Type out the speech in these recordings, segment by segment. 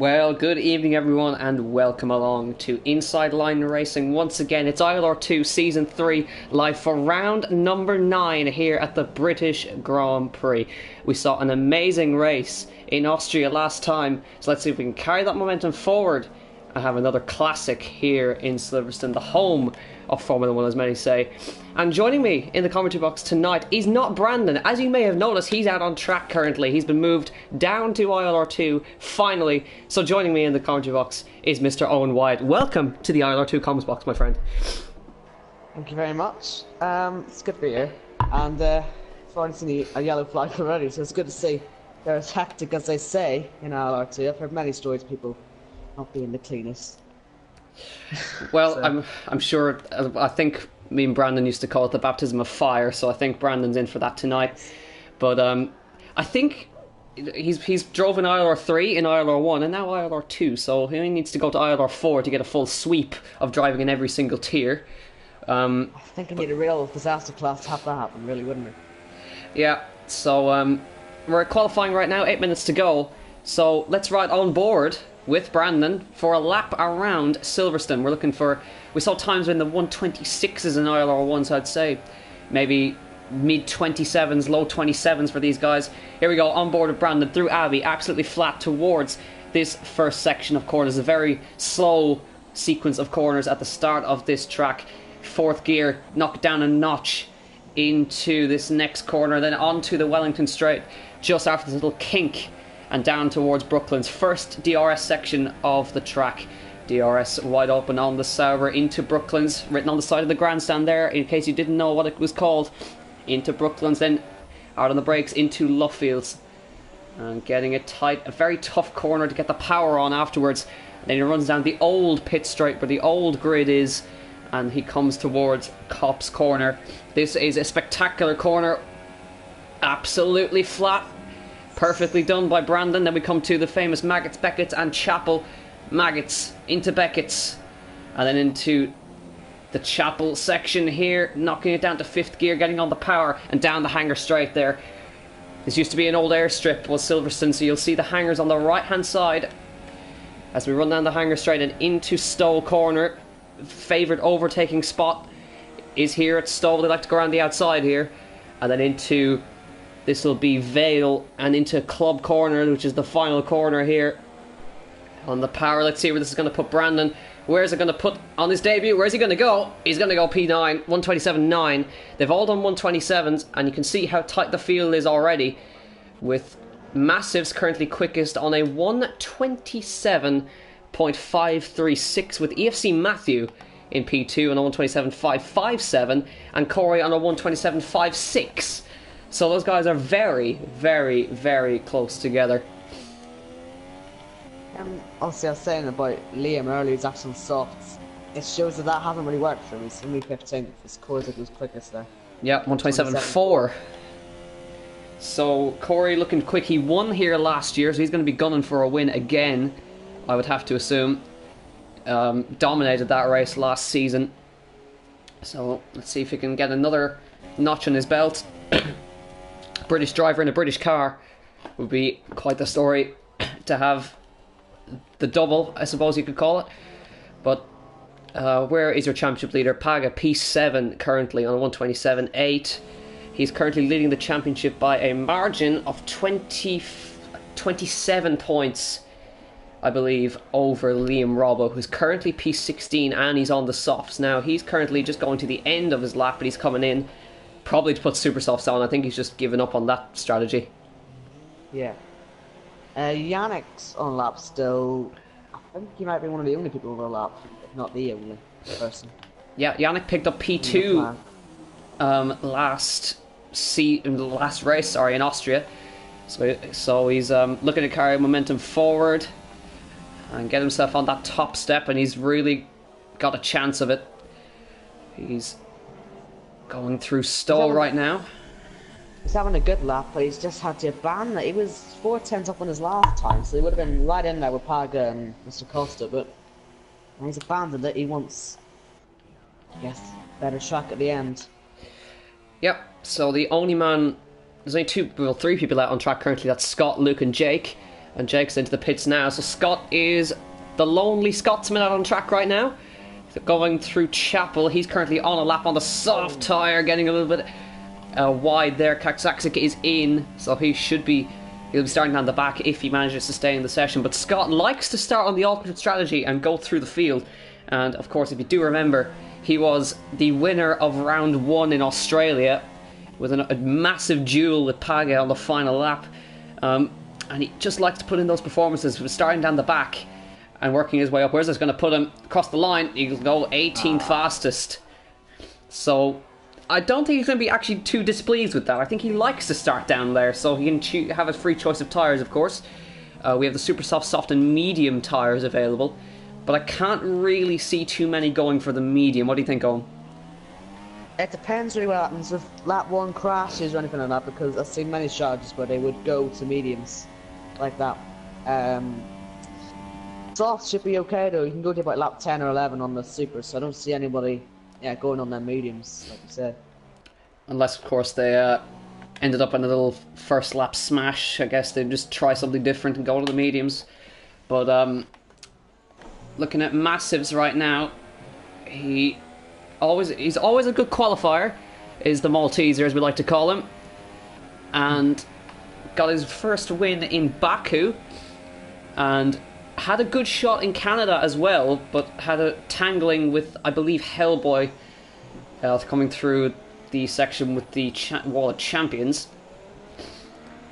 Well, good evening everyone and welcome along to Inside Line Racing. Once again, it's ILR2 Season 3 live for round number 9 here at the British Grand Prix. We saw an amazing race in Austria last time, so let's see if we can carry that momentum forward and have another classic here in Silverstone, the home of Formula 1 as many say. And joining me in the commentary box tonight is not Brandon. As you may have noticed, he's out on track currently. He's been moved down to ILR2 finally. So joining me in the commentary box is Mr. Owen Wyatt. Welcome to the ILR2 comments box, my friend. Thank you very much. It's good to be here. And I've already seen a yellow flag already, so it's good to see they're as hectic as they say in ILR2. I've heard many stories of people not being the cleanest. Well, So, I'm sure, I think me and Brandon used to call it the baptism of fire, so I think Brandon's in for that tonight. But I think he's drove in ILR3, in ILR1, and now ILR2, so he needs to go to ILR4 to get a full sweep of driving in every single tier. I think we need a real disaster class to have that happen, really, wouldn't it? Yeah, so we're qualifying right now, 8 minutes to go. So let's ride on board with Brandon for a lap around Silverstone. We're looking for, we saw times in the 126s in ILR1, so I'd say maybe mid 27s, low 27s for these guys. Here we go, on board with Brandon through Abbey, absolutely flat towards this first section of corners. A very slow sequence of corners at the start of this track. Fourth gear, knocked down a notch into this next corner, then onto the Wellington Straight just after this little kink and down towards Brooklands. First DRS section of the track. DRS wide open on the Sauber into Brooklands, written on the side of the grandstand there, in case you didn't know what it was called. Into Brooklands, then out on the brakes into Luffields. And getting it tight, a very tough corner to get the power on afterwards. Then he runs down the old pit straight where the old grid is, and he comes towards Copse Corner. This is a spectacular corner, absolutely flat. Perfectly done by Brandon. Then we come to the famous Maggots, Beckett's and Chapel. Maggots into Beckett's and then into the Chapel section here, knocking it down to fifth gear, getting on the power and down the hanger straight there. This used to be an old airstrip, was Silverstone, so you'll see the hangers on the right hand side as we run down the hanger straight and into Stowe Corner. Favoured overtaking spot is here at Stowe. They like to go around the outside here, and then into, this will be Vale, and into Club Corner, which is the final corner here on the power. Let's see where this is going to put Brandon. Where's it going to put on his debut? Where's he going to go? He's going to go P9, 127.9. They've all done 127s, and you can see how tight the field is already, with Massives currently quickest on a 127.536, with EFC Matthew in P2 on a 127.557, and Corey on a 127.56. So those guys are very, very, very close together. Obviously, I was saying about Liam earlier, his actual softs. It shows that hasn't really worked for him. He's only 15th. His scores like he was quickest there. Yeah, 127.4. So Corey looking quick. He won here last year, so he's going to be gunning for a win again, I would have to assume. Dominated that race last season. So let's see if he can get another notch on his belt. British driver in a British car would be quite the story to have. The double, I suppose you could call it. But where is your championship leader? Paga, P7 currently on 127.8. He's currently leading the championship by a margin of 27 points, I believe, over Liam Robbo, who's currently P16 and he's on the softs. Now, he's currently just going to the end of his lap, but he's coming in probably to put super softs on. I think he's just given up on that strategy. Yeah. Yannick's on lap still. I think he might be one of the only people on lap, if not the only person. Yeah, Yannick picked up P2 last race, in Austria. So he's looking to carry momentum forward and get himself on that top step, and he's really got a chance of it. He's going through Stowe right now. He's having a good lap, but he's just had to abandon it. He was 4 tenths up on his last time, so he would have been right in there with Paga and Mr. Costa, but he's abandoned it. He wants, I guess, better track at the end. Yep, so the only man, there's only three people out on track currently. That's Scott, Luke and Jake. And Jake's into the pits now. So Scott is the lonely Scotsman out on track right now. Going through Chapel. He's currently on a lap on the soft tyre, getting a little bit wide there. Kaksaksik is in, so he'll be starting down the back if he manages to stay in the session. But Scott likes to start on the alternate strategy and go through the field. And of course, if you do remember, he was the winner of round 1 in Australia with a massive duel with Page on the final lap. And he just likes to put in those performances, starting down the back and working his way up. Where's this going to put him across the line? He'll go 18th fastest. So I don't think he's going to be actually too displeased with that. I think he likes to start down there, so he can have a free choice of tyres, of course. We have the super soft, soft and medium tyres available, but I can't really see too many going for the medium. What do you think, Owen? It depends really what happens if lap 1 crashes or anything like that, because I've seen many strategies where they would go to mediums like that. Soft should be okay though. You can go to about lap 10 or 11 on the super, so I don't see anybody going on their mediums, like you said. Unless, of course, they ended up in a little first lap smash. I guess they'd just try something different and go to the mediums. But looking at Massives right now, he's always a good qualifier, is the Malteser, as we like to call him. And got his first win in Baku. And had a good shot in Canada as well, but had a tangling with, I believe, Hellboy coming through the section with the Wall of Champions.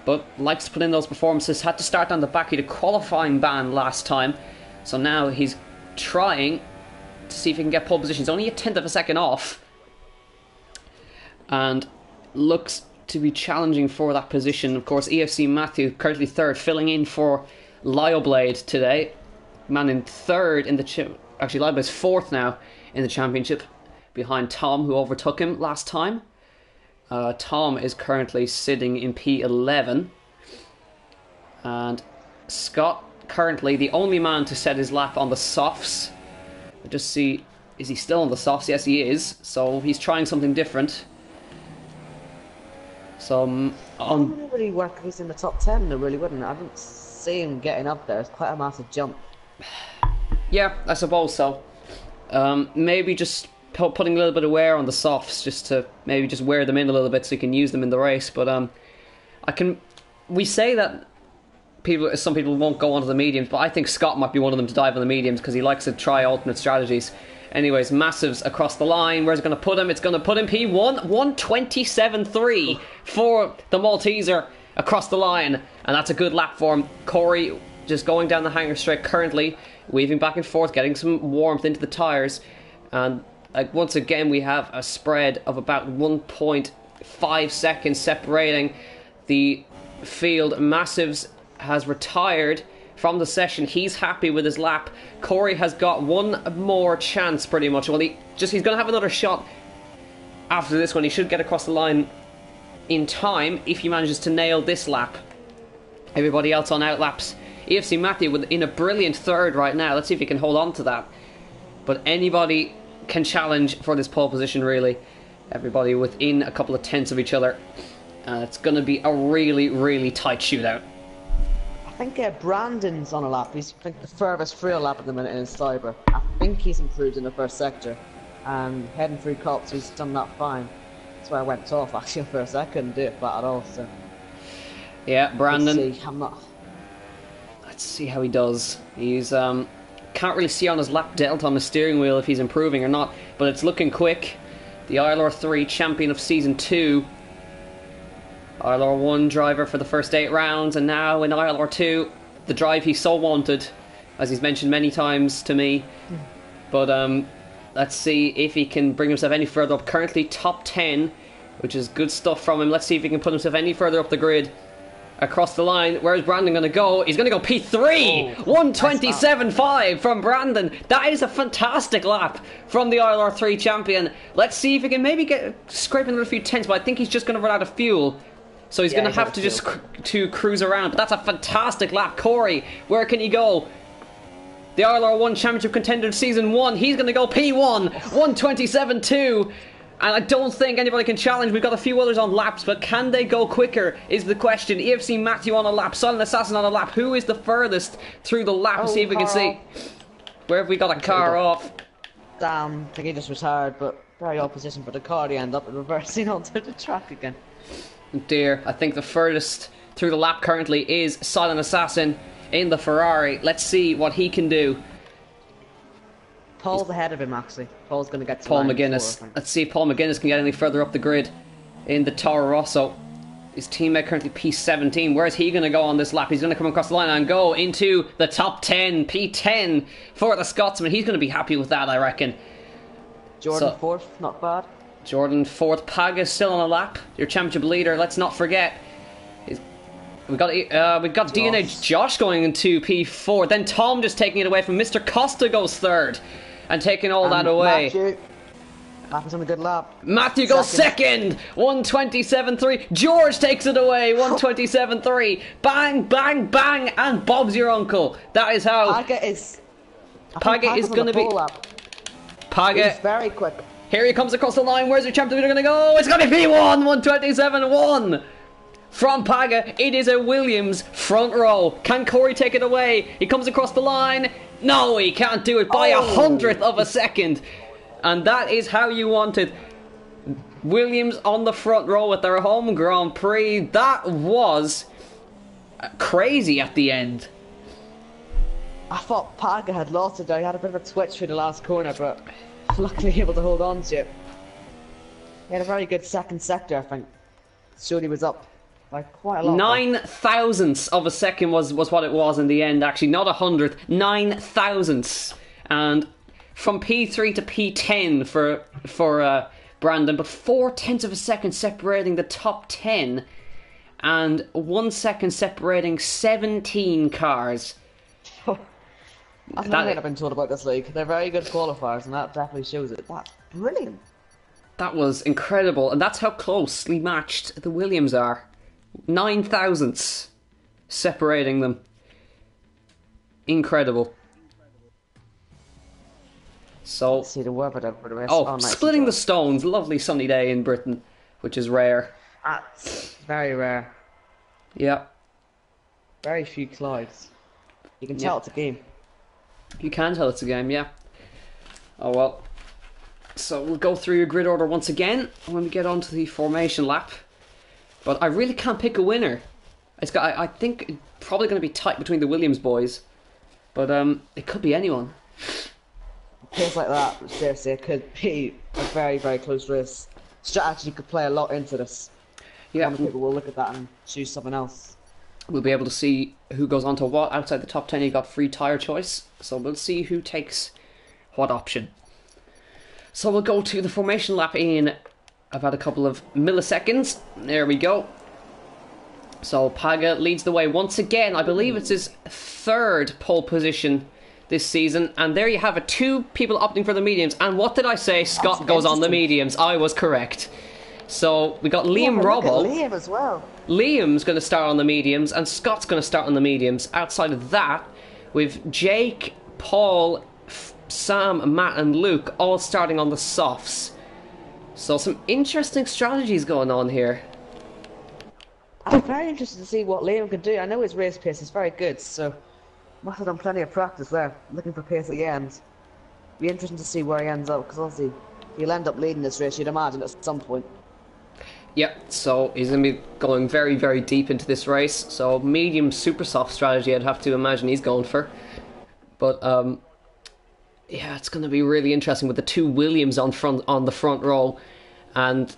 But likes to put in those performances. Had to start on the back. He had a qualifying ban last time, so now he's trying to see if he can get pole position. He's only a 10th of a second off, and looks to be challenging for that position. Of course, EFC Matthew currently 3rd, filling in for Lioblade today. Man in 3rd in the actually Lioblade's 4th now in the championship, behind Tom, who overtook him last time. Tom is currently sitting in P11, and Scott currently the only man to set his lap on the softs. I just see, is he still on the softs? Yes, he is. So he's trying something different. So I wouldn't really work if he's in the top 10. Though, really wouldn't. I don't see him getting up there. It's quite a massive jump. Yeah, I suppose so. Maybe just putting a little bit of wear on the softs, just to maybe just wear them in a little bit so you can use them in the race. But we say that some people won't go onto the mediums, but I think Scott might be one of them to dive on the mediums because he likes to try alternate strategies. Anyways, Massives across the line. Where's it going to put him? It's going to put him P1, 1:27.3 for the Malteser across the line, and that's a good lap for him. Corey just going down the hanger straight currently, weaving back and forth, getting some warmth into the tyres, and once again we have a spread of about 1.5 seconds separating the field. Massives has retired from the session. He's happy with his lap. Corey has got one more chance pretty much. Well, he's going to have another shot after this one. He should get across the line in time if he manages to nail this lap. Everybody else on outlaps. EFC Matthew in a brilliant 3rd right now. Let's see if he can hold on to that. But anybody can challenge for this pole position, really. Everybody within a couple of tenths of each other. It's going to be a really, really tight shootout. I think Brandon's on a lap. He's the furthest through a lap at the minute in his cyber. I think he's improved in the first sector. And heading through cops, he's done that fine. That's where I went off actually at first. I couldn't do it at all. So yeah, Brandon. Let's see how he does. He's can't really see on his lap delta on the steering wheel if he's improving or not, but it's looking quick. The ILR3 champion of season 2. ILR1 driver for the first 8 rounds, and now in ILR2, the drive he so wanted, as he's mentioned many times to me. But let's see if he can bring himself any further up. Currently top 10, which is good stuff from him. Let's see if he can put himself any further up the grid. Across the line, where's Brandon going to go? He's going to go P3! 1:27.5 from Brandon. That is a fantastic lap from the ILR3 champion. Let's see if he can maybe get scraping a few tenths, but I think he's just going to run out of fuel. So he's going to have to just to cruise around. But that's a fantastic lap. Corey, where can he go? The ILR1 Championship contender of Season 1. He's going to go P1. 1:27.2. And I don't think anybody can challenge. We've got a few others on laps, but can they go quicker is the question. EFC Matthew on a lap, Silent Assassin on a lap. Who is the furthest through the lap? See if we can see. Where have we got a car off? Damn, I think he just retired, but very odd position for the car to end up reversing onto the track again. Dear, I think the furthest through the lap currently is Silent Assassin in the Ferrari. Let's see what he can do. Paul's ahead of him, actually. Paul's going to get to Paul McGuinness. Let's see if Paul McGuinness can get any further up the grid in the Toro Rosso. His teammate currently P17. Where's he going to go on this lap? He's going to come across the line and go into the top 10. P10 for the Scotsman. He's going to be happy with that, I reckon. Jordan fourth, not bad. Jordan fourth. Paga still on a lap. Your championship leader. Let's not forget. We've got DNH Josh going into P4. Then Tom just taking it away from Mr. Costa goes third. And taking all that away. Matthew's on a good lap. Matthew goes second. 127.3. George takes it away. 127.3. Bang, bang, bang. And Bob's your uncle. That is how. Paga is going to be. Paga. He's very quick. Here he comes across the line. Where's your champion leader going to go? It's going to be P1. 127.1. From Paga, it is a Williams front row. Can Corey take it away? He comes across the line. No, he can't do it by a hundredth of a second. And that is how you wanted. Williams on the front row with their home Grand Prix. That was crazy at the end. I thought Paga had lost it there. He had a bit of a twitch through the last corner, but luckily able to hold on to it. He had a very good second sector, I think. Soon he was up by quite a lot. 9 thousandths of a second was what it was in the end, actually. Not a hundredth. 9 thousandths. And from P3 to P10 for Brandon, but 4/10 of a second separating the top 10 and 1 second separating 17 cars. I've never been told about this league. They're very good qualifiers, and that definitely shows it. That's brilliant. That was incredible, and that's how closely matched the Williams are. 9 thousandths separating them. Incredible. So, let's see the weather for the rest. Nice splitting the stones. Lovely sunny day in Britain, which is rare. That's very rare. Yeah. Very few clouds. You can tell it's a game. You can tell it's a game, yeah. Oh well. So we'll go through your grid order once again when we get onto the formation lap. But I really can't pick a winner. I think it's probably going to be tight between the Williams boys. But it could be anyone. Things like that, seriously, it could be a very, very close race. Strategy could play a lot into this. Yeah. Other people will look at that and choose something else. We'll be able to see who goes on to what. Outside the top 10, you got free tyre choice. So we'll see who takes what option. So we'll go to the formation lap in about a couple of milliseconds. There we go. So Paga leads the way once again. I believe it's his third pole position this season. And there you have it. 2 people opting for the mediums. And what did I say? Scott goes on the mediums. I was correct. So we got Liam Robbo. Liam as well. Liam's going to start on the mediums, and Scott's going to start on the mediums. Outside of that, with Jake, Paul, Sam, Matt, and Luke all starting on the softs. So some interesting strategies going on here. I'm very interested to see what Liam can do. I know his race pace is very good, so must have done plenty of practice there, looking for pace at the end. Be interesting to see where he ends up, because obviously he'll end up leading this race, you'd imagine, at some point. Yep, so he's going to be going very, very deep into this race. So medium super soft strategy, I'd have to imagine he's going for. But yeah, it's going to be really interesting with the 2 Williams on the front row, and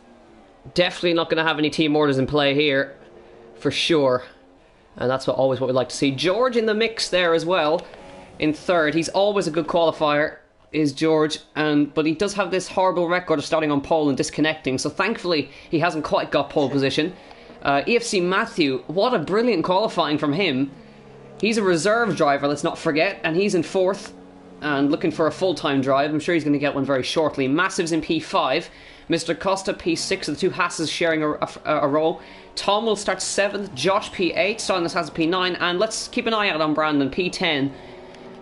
definitely not going to have any team orders in play here, for sure. And that's always what we'd like to see. George in the mix there as well, in third. He's always a good qualifier, is George, but he does have this horrible record of starting on pole and disconnecting, so thankfully he hasn't quite got pole position. EFC Matthew, what a brilliant qualifying from him. He's a reserve driver, let's not forget, and he's in fourth and looking for a full-time drive. I'm sure he's going to get one very shortly. Massive's in P5, Mr. Costa P6, so the 2 Hasses sharing a row. Tom will start 7th, Josh P8, Silence has P9, and let's keep an eye out on Brandon, P10.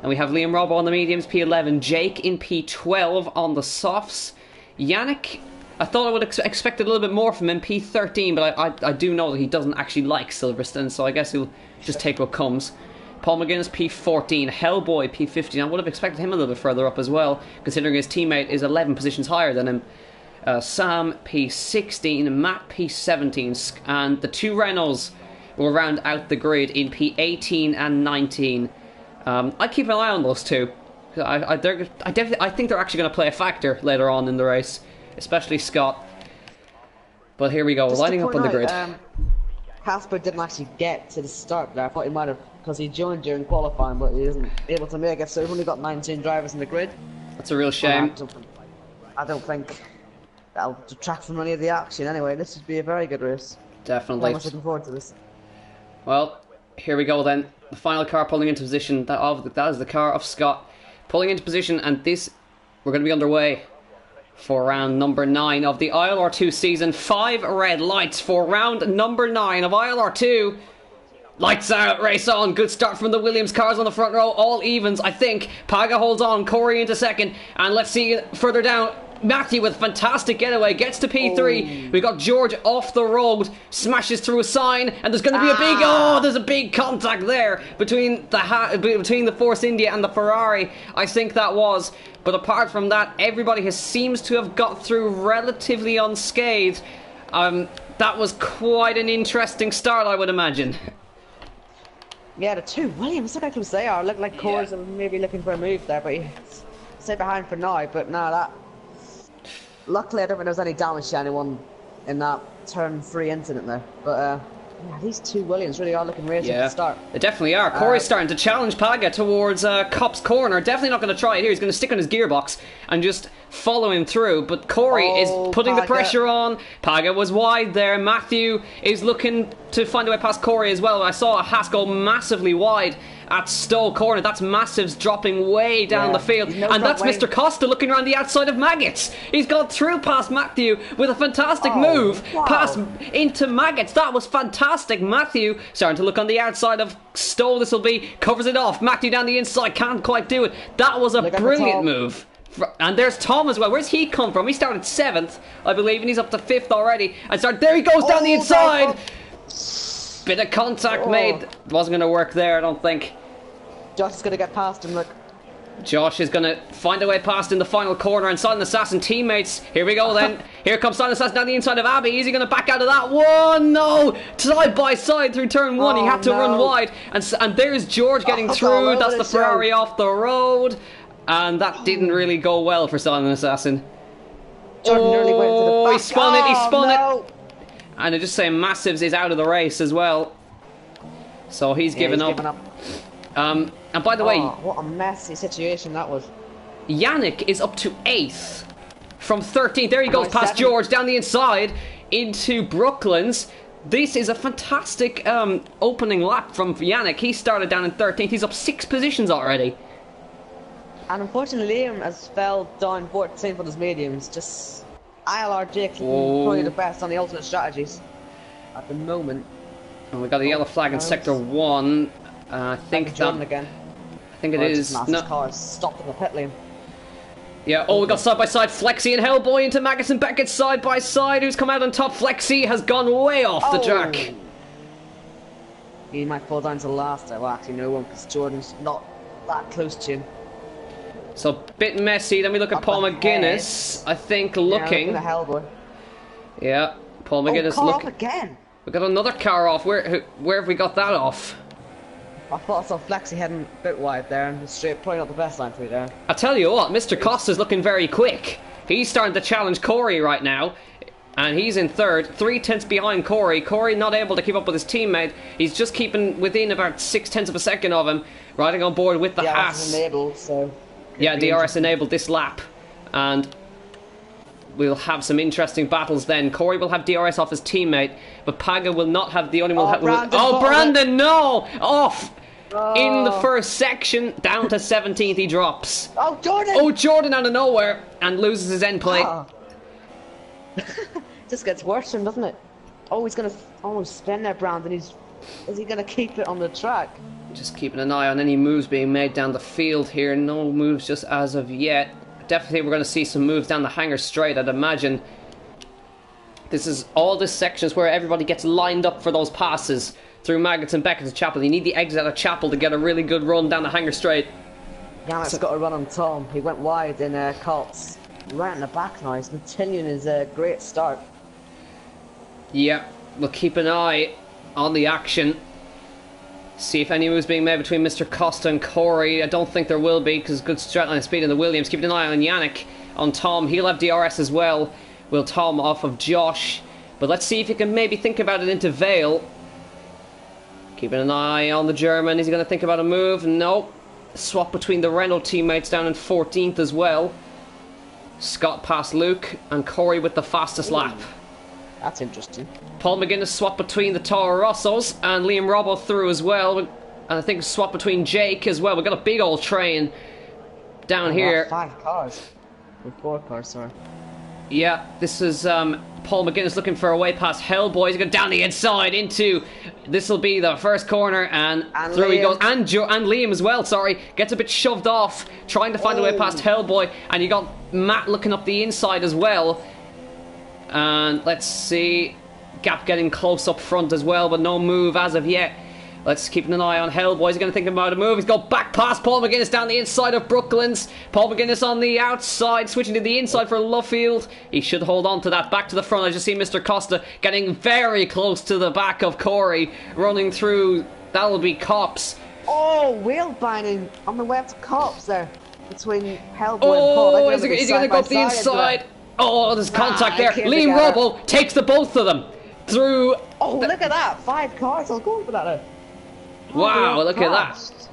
And we have Liam Robbo on the mediums, P11. Jake in P12 on the softs. Yannick I thought I would expected a little bit more from him, P13, but I do know that he doesn't actually like Silverstone, so I guess he'll just take what comes. Paul McGuinness, P14. Hellboy, P15. I would have expected him a little bit further up as well, considering his teammate is 11 positions higher than him. Sam, P16. Matt, P17. And the two Renaults will round out the grid in P18 and 19. I keep an eye on those two. I think they're actually going to play a factor later on in the race, especially Scott. But here we go, lining up on the grid. Casper didn't actually get to the start there. I thought he might have, because he joined during qualifying, but he isn't able to make it, so we've only got 19 drivers in the grid. That's a real shame. I don't think that'll detract from any of the action anyway. This should be a very good race. Definitely. I'm much looking forward to this. Well, here we go then. The final car pulling into position. That is the car of Scott. Pulling into position, and we're going to be underway for round number 9 of the ILR2 season. 5 red lights for round number 9 of ILR2. Lights out, race on. Good start from the Williams cars on the front row. All evens, I think. Paga holds on. Corey into second. And let's see further down. Matthew with fantastic getaway gets to P3. We got George off the road, smashes through a sign, and there's going to be there's a big contact there between the Force India and the Ferrari. I think that was. But apart from that, everybody seems to have got through relatively unscathed. That was quite an interesting start, I would imagine. Yeah, the two Williams, look how close they are. Look like Coors maybe looking for a move there, but he stay behind for now. But no, that. Luckily, I don't think there was any damage to anyone in that turn 3 incident there. But yeah, these two Williams really are looking racing at the start. They definitely are. Corey's starting to challenge Paga towards Cop's corner. Definitely not going to try it here. He's going to stick on his gearbox and just follow him through. But Corey is putting the pressure on. Paga was wide there. Matthew is looking to find a way past Corey as well. I saw a Haas go massively wide at Stowe corner. That's Massives dropping way down the field. And that's Mr. Costa looking around the outside of Maggots. He's gone through past Matthew with a fantastic move past into Maggots. That was fantastic. Matthew starting to look on the outside of Stowe. This will be, covers it off. Matthew down the inside, can't quite do it. That was a brilliant move. And there's Tom as well. Where's he come from? He started 7th, I believe, and he's up to 5th already. And there he goes down the inside. Bit of contact made. Wasn't going to work there, I don't think. Josh is going to get past him, look. Josh is going to find a way past in the final corner, and Silent Assassin teammates. Here we go then. Here comes Silent Assassin down the inside of Abbey. Is he going to back out of that one? No! Side by side through turn 1. He had to run wide. And there's George getting through. That's the Ferrari off the road. And that didn't really go well for Silent Assassin. Jordan nearly went to the back. He spun it. And I just say Massives is out of the race as well. So he's given up. And by the way, what a messy situation that was. Yannick is up to 8th from 13th. There he goes past George down the inside into Brooklands. This is a fantastic opening lap from Yannick. He started down in 13th. He's up 6 positions already. And unfortunately, Liam has fell down 14th with his mediums. Just ILRGT probably the best on the ultimate strategies at the moment. And we got a yellow flag in sector 1. I think Jordan again. I think it is. No. Car stopped in the pit lane. Yeah, we got side by side Flexi and Hellboy into Magus and Beckett side by side. Who's come out on top? Flexi has gone way off the track. He might fall down to the last. Well, actually, no one, because Jordan's not that close to him. So, bit messy. Then we look at Paul McGuinness. I think looking. Yeah, Hellboy. Yeah, Paul McGuinness looking. Again. We got another car off. Where have we got that off? I thought I saw Flexi heading a bit wide there and straight, probably not the best line through there. I tell you what, Mr. Costa's looking very quick. He's starting to challenge Corey right now, and he's in 3rd, 3/10 behind Corey. Corey not able to keep up with his teammate. He's just keeping within about 0.6 of a second of him, riding on board with the Haas. Enabled, so yeah, DRS enabled this lap, and we'll have some interesting battles then. Corey will have DRS off his teammate, but Paga will not have the only one. Brandon, no! Off! In the first section, down to 17th he drops. Jordan out of nowhere, and loses his end plate. Just gets worse, doesn't it? He's going to spin there, Brandon. Is he going to keep it on the track? Just keeping an eye on any moves being made down the field here. No moves just as of yet. Definitely we're going to see some moves down the hangar straight, I'd imagine. All this section is where everybody gets lined up for those passes through Maggots and Beckett to Chapel. You need the exit at Chapel to get a really good run down the Hanger Straight. Yannick's got a run on Tom. He went wide in Colts. Right in the back now. He's continuing his great start. Yeah, we'll keep an eye on the action. See if any moves being made between Mr. Costa and Corey. I don't think there will be because good straight line speed in the Williams. Keeping an eye on Yannick, on Tom. He'll have DRS as well. Will Tom off of Josh. But let's see if he can maybe think about it into Vale. Keeping an eye on the German. Is he going to think about a move? No. Swap between the Renault teammates down in 14th as well. Scott past Luke and Corey with the fastest lap. That's interesting. Paul McGuinness swap between the Toro Rossos and Liam Robbo through as well. And I think swap between Jake as well. We've got a big old train down here. 5 cars. Or 4 cars, sorry. Yeah, this is Paul McGuinness looking for a way past Hellboy. He's going down the inside into... This will be the first corner, and through Liam. he goes. And Liam as well, sorry. Gets a bit shoved off, trying to find a way past Hellboy. And you got Matt looking up the inside as well. And let's see. Gap getting close up front as well, but no move as of yet. Let's keep an eye on Hellboy. He's going to think about a move. He's got back past Paul McGuinness down the inside of Brooklands. Paul McGuinness on the outside, switching to the inside for Luffield. He should hold on to that. Back to the front. I just see Mr. Costa getting very close to the back of Corey. Running through. That'll be Cops. Oh, wheel binding on the way up to Cops there. Between Hellboy and Paul. Oh, is he going to go up the inside? Oh, there's contact there. Liam Robbo takes the both of them through. Oh, look at that. 5 cars. I'll go for that now. Wow, look at that.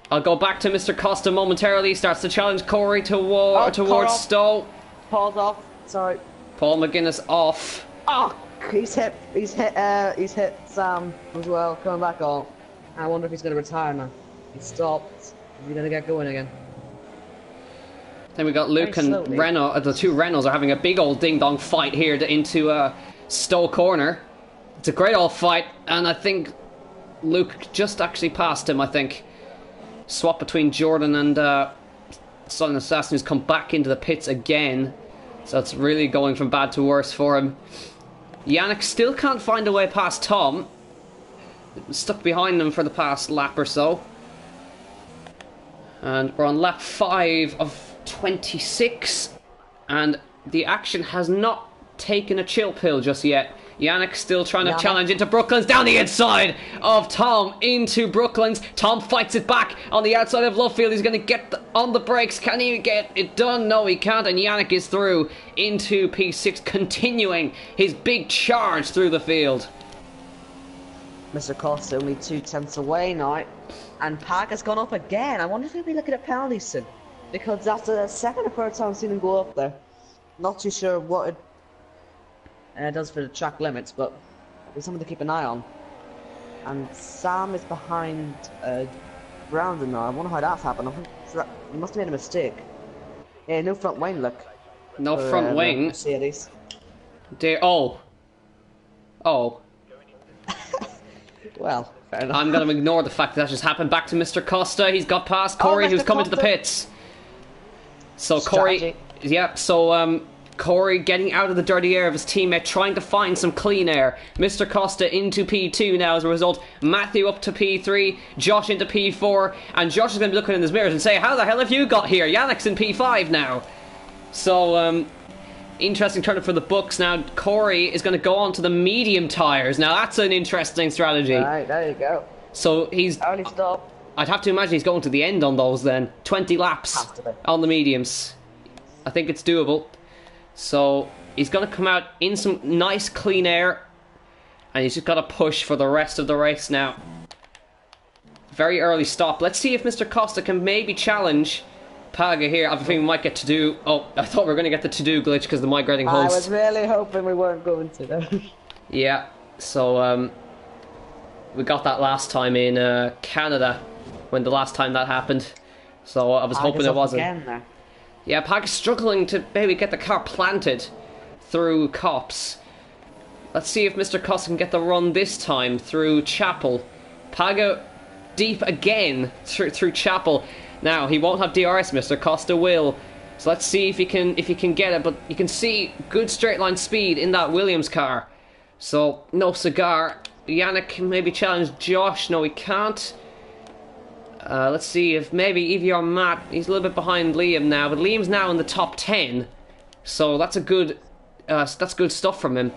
I'll go back to Mr. Costa momentarily. Starts to challenge Corey towards Stowe. Paul's off. Sorry. Paul McGuinness off. Oh, he's hit Sam as well. Coming back on. I wonder if he's going to retire now. He stopped. Is he going to get going again? Then we got Luke and Renault. The two Renaults are having a big old ding-dong fight here into Stowe Corner. It's a great old fight, and I think Luke just actually passed him, I think. Swap between Jordan and Silent Assassin, who's come back into the pits again. So it's really going from bad to worse for him. Yannick still can't find a way past Tom. Stuck behind him for the past lap or so. And we're on lap 5 of 26. And the action has not taken a chill pill just yet. Yannick still trying to challenge into Brooklands, down the inside of Tom into Brooklands. Tom fights it back on the outside of Lovefield. He's going to get on the brakes. Can he get it done? No, he can't. And Yannick is through into P6, continuing his big charge through the field. Mr. Costa only 2/10 away now. And Park has gone up again. I wonder if he'll be looking at penalties soon. Because that's the second or third time I've seen him go up there. Not too sure what it does for the track limits, but there's something to keep an eye on. And Sam is behind Brandon now. I wonder how that's happened. I think he must have made a mistake. Yeah, no front wing, look. No front wing? Mercedes. Oh. Well, fair enough. I'm going to ignore the fact that just happened. Back to Mr. Costa. He's got past Corey, who's coming to the pits. So Corey... Yeah, so Corey getting out of the dirty air of his teammate, trying to find some clean air. Mr. Costa into P2 now as a result. Matthew up to P3, Josh into P4, and Josh is going to be looking in his mirrors and say, how the hell have you got here? Yannick's in P5 now. So, interesting turn for the books now. Corey is going to go on to the medium tyres. Now that's an interesting strategy. Right, there you go. So he's... Early stop. I'd have to imagine he's going to the end on those then. 20 laps on the mediums. I think it's doable. So he's going to come out in some nice clean air, and he's just got to push for the rest of the race now. Very early stop. Let's see if Mr. Costa can maybe challenge Paga here. I have a feeling we might get to do... Oh, I thought we were going to get the to-do glitch because the migrating host. I was really hoping we weren't going to though. Yeah, so we got that last time in Canada, when the last time that happened. So I was hoping it wasn't. Yeah, Pag's struggling to maybe get the car planted through Cops. Let's see if Mr. Costa can get the run this time through Chapel. Paga deep again through Chapel. Now, he won't have DRS, Mr. Costa will. So let's see if he can get it. But you can see good straight line speed in that Williams car. So no cigar. Yannick can maybe challenge Josh. No, he can't. Let's see if maybe EVR Matt. He's a little bit behind Liam now, but Liam's now in the top 10. So that's a good. That's good stuff from him.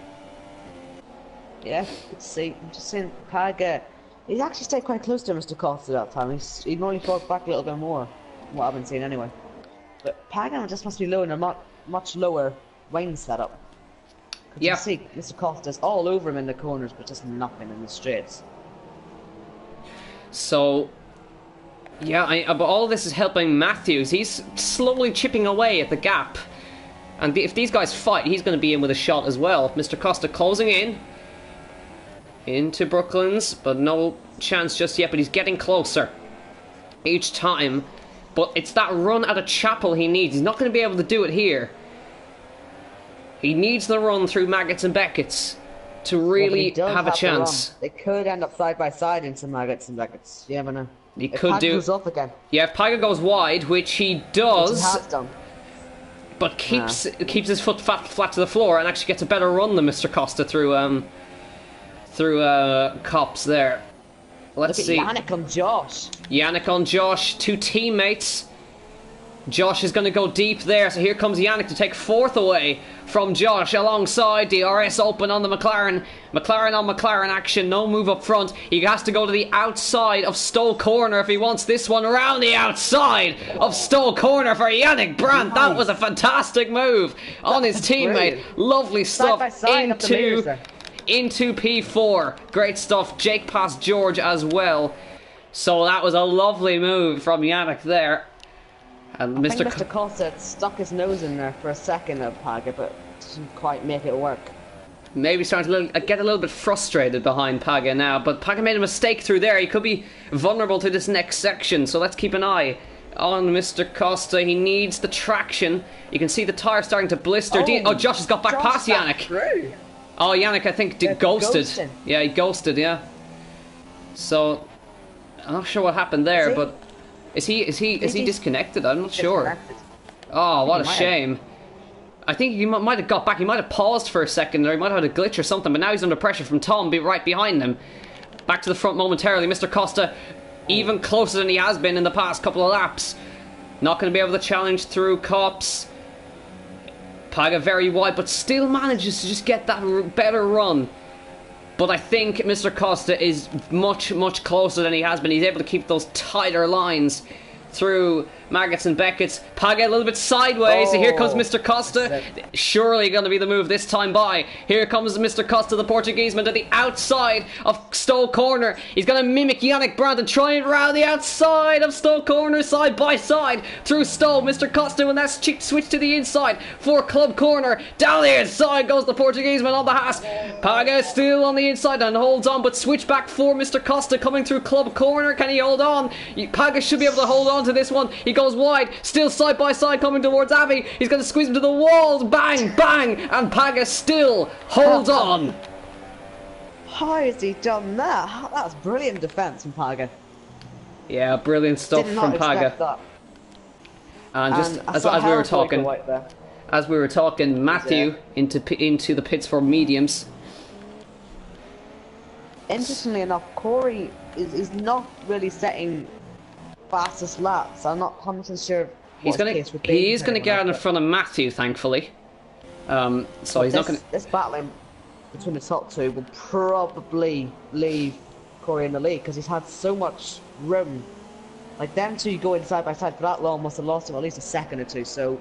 Yeah, let's see. I'm just saying, Paga. He's actually stayed quite close to Mr. Costa that time. He'd only fought back a little bit more, from what I've been seeing anyway. But Pagan just must be low in a much lower wing setup. Yeah. You see, Mr. Costa's all over him in the corners, but just nothing in the straights. So, yeah, but all this is helping Matthews. He's slowly chipping away at the gap. And if these guys fight, he's going to be in with a shot as well. Mr. Costa closing in. Into Brooklands, but no chance just yet, but he's getting closer each time. But it's that run at a chapel he needs. He's not going to be able to do it here. He needs the run through Maggots and Beckett's to really have a chance. They could end up side by side into Maggots and Beckett's. You never know. He could do. Goes up again. Yeah, if Paga goes wide, which he does, which he has done. But keeps his foot flat to the floor and actually gets a better run than Mr. Costa through Cops there. Let's see. Yannick on Josh. Yannick on Josh, two teammates. Josh is going to go deep there, so here comes Yannick to take fourth away from Josh alongside DRS open on the McLaren. McLaren on McLaren action, no move up front. He has to go to the outside of Stowe Corner if he wants this one around the outside of Stowe Corner for Yannick Brandt. That was a fantastic move on his teammate. Brilliant. Lovely stuff Side by side into P4. Great stuff. Jake passed George as well. So that was a lovely move from Yannick there. And I think Mr. Costa stuck his nose in there for a second of Paga, but didn't quite make it work. Maybe starting to get a little bit frustrated behind Paga now, but Paga made a mistake through there. He could be vulnerable to this next section, so let's keep an eye on Mr. Costa. He needs the traction. You can see the tyre starting to blister. Oh, Josh has got back past Yannick. Through. Oh, Yannick, I think, ghosted. Yeah, he ghosted, yeah. So, I'm not sure what happened there, but is he disconnected? I'm not sure. Oh, what a shame. I think he might have got back. He might have paused for a second, or he might have had a glitch or something, but now he's under pressure from Tom, be right behind him. Back to the front momentarily. Mr. Costa, even closer than he has been in the past couple of laps. Not going to be able to challenge through Cops. Paga very wide, but still manages to just get that better run. But I think Mr. Costa is much, much closer than he has been. He's able to keep those tighter lines through Maggots and Beckett's. Paga a little bit sideways. So here comes Mr. Costa. Surely going to be the move this time by. Here comes Mr. Costa, the Portugueseman, to the outside of Stowe Corner. He's going to mimic Yannick Brandt and try it round the outside of Stowe Corner, side by side through Stowe. Mr. Costa, when that's switch to the inside for Club Corner. Down the inside goes the Portugueseman on the Haas. Paga still on the inside and holds on, but switch back for Mr. Costa coming through Club Corner. Can he hold on? Paga should be able to hold on to this one. He goes wide, still side by side coming towards Avi. He's going to squeeze him to the walls. Bang, bang, and Paga still holds on. How has he done that? That's brilliant defense from Paga. Yeah, brilliant stuff from Paga. And just as we were talking, Matthew into the pits for mediums. Interestingly enough, Corey is not really setting fastest laps. I'm not 100% sure. He is going to get in front of Matthew, thankfully. So he's not going to. This battling between the top two will probably leave Corey in the lead because he's had so much room. Like them two going side by side for that long must have lost him at least a second or two. So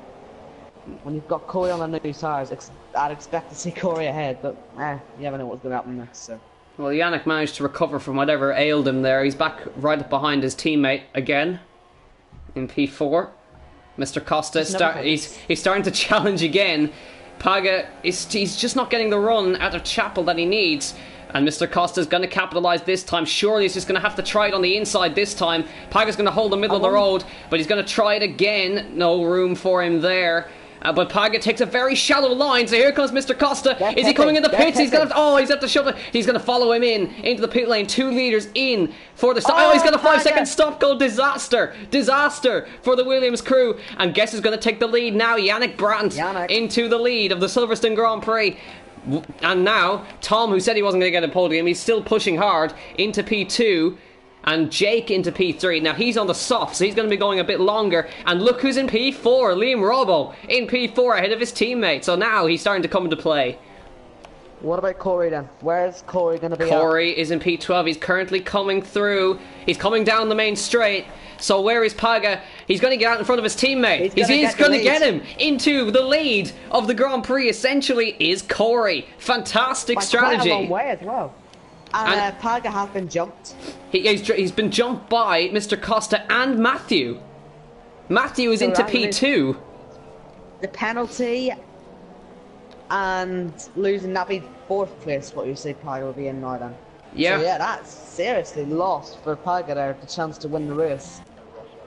when you've got Corey on the new tires, I'd expect to see Corey ahead, but you never know what's going to happen next. So. Well, Yannick managed to recover from whatever ailed him there. He's back right up behind his teammate again in P4. Mr. Costa, he's starting to challenge again. Paga, he's just not getting the run at the chapel that he needs. And Mr. Costa's going to capitalise this time. Surely he's just going to have to try it on the inside this time. Paga's going to hold the middle of the road, but he's going to try it again. No room for him there. But Paga takes a very shallow line, so here comes Mr. Costa. Is he coming in the pits? He's going to shove it. He's going to follow him into the pit lane. 2 leaders in for the stop. Oh, he's got a 5-second stop goal. Disaster for the Williams crew. And guess who's going to take the lead now? Yannick Brandt into the lead of the Silverstone Grand Prix. And now Tom, who said he wasn't going to get a podium, he's still pushing hard into P2. And Jake into P3. Now he's on the soft, so he's going to be going a bit longer. And look who's in P4. Liam Robbo in P4 ahead of his teammate. So now he's starting to come into play. What about Corey then? Where's Corey going to be? Corey is in P12. He's currently coming through. He's coming down the main straight. So where is Paga? He's going to get out in front of his teammate. He's going to get him into the lead of the Grand Prix. Essentially is Corey. Fantastic strategy. Quite a long way as well. And Paga has been jumped. He's been jumped by Mr. Costa and Matthew. Matthew is into P2. The penalty and losing, that'd be 4th place, what you say Paga will be in now then. Yeah. So yeah, that's seriously lost for Paga there, the chance to win the race.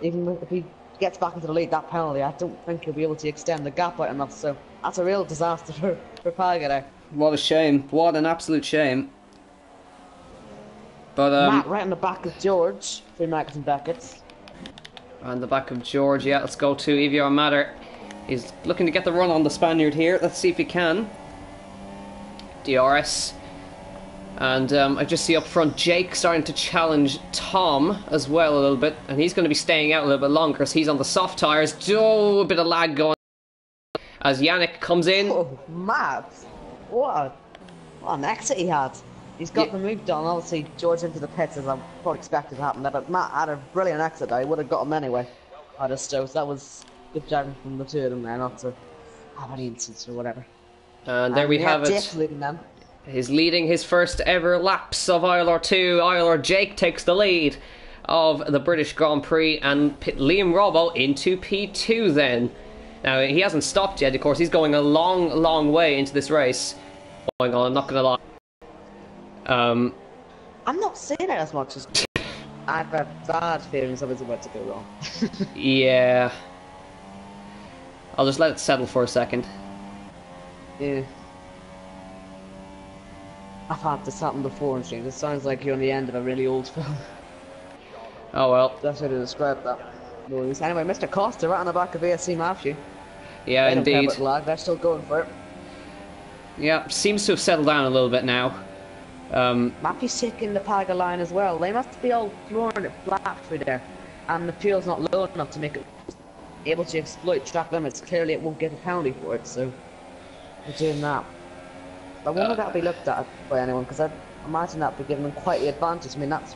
Even if he gets back into the lead, that penalty, I don't think he'll be able to extend the gap out enough, so that's a real disaster for Paga there. What a shame. What an absolute shame. But Matt right on the back of George, 3 Marcus and Beckett's. On the back of George, yeah, let's go to EVR Matter. He's looking to get the run on the Spaniard here. Let's see if he can. DRS. And I just see up front Jake starting to challenge Tom as well a little bit. And he's going to be staying out a little bit longer because he's on the soft tyres. Oh, a bit of lag going as Yannick comes in. Oh, Matt. What an exit he had. He's got the move done. Obviously, George into the pits as I probably expected to happen there, but Matt had a brilliant exit there. He would have got him anyway. I just so that was good driving from the 2 of them there, not to have any incidents or whatever. And there we have it. Jake's leading them. He's leading his first ever laps of ILR2. ILR Jake takes the lead of the British Grand Prix, and Liam Robbo into P2 then. Now, he hasn't stopped yet, of course. He's going a long way into this race. Going on, I'm not going to lie. I'm not seeing it as much as I have a bad feeling something's about to go wrong. Yeah. I'll just let it settle for a second. Yeah. I've had this happen before in streams. It sounds like you're on the end of a really old film. Oh well. That's how to describe that. Anyway, Mr. Costa right on the back of ASC Matthew. Yeah, indeed. They're still going for it. Yeah, seems to have settled down a little bit now. Matthew's taking the Paga line as well. They must be all flooring it flat through there. And the fuel's not low enough to make it able to exploit track limits. Clearly it won't get a penalty for it, so they're doing that. I wonder that'll be looked at by anyone, because I imagine that'd be giving them quite the advantage. I mean, that's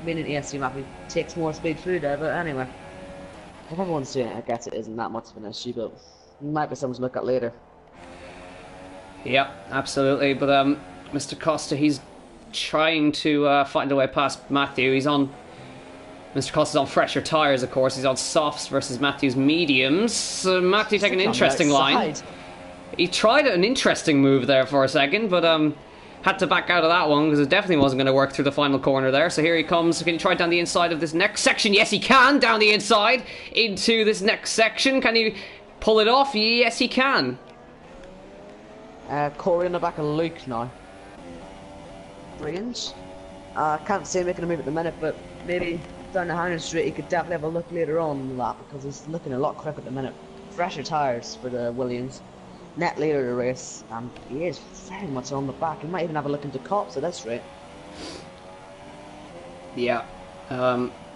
meaning ESC Matthew takes more speed through there, but anyway. If everyone's doing it, I guess it isn't that much of an issue, but it might be something to look at later. Yep, absolutely, but Mr. Costa, he's trying to find a way past Matthew. Mr. Costa's on fresher tyres, of course. He's on softs versus Matthew's mediums. Matthew taking an interesting line. He tried an interesting move there for a second, but had to back out of that one because it definitely wasn't going to work through the final corner there. So here he comes. Can he try down the inside of this next section? Yes, he can. Down the inside into this next section. Can he pull it off? Yes, he can. Corey in the back of Luke now. Brilliant. I can't see him making a move at the minute, but maybe down the High Street he could definitely have a look later on in the lap, because he's looking a lot quicker at the minute. Fresher tyres for the Williams. Net leader of the race, and he is very much on the back. He might even have a look into Cops at this rate. Yeah.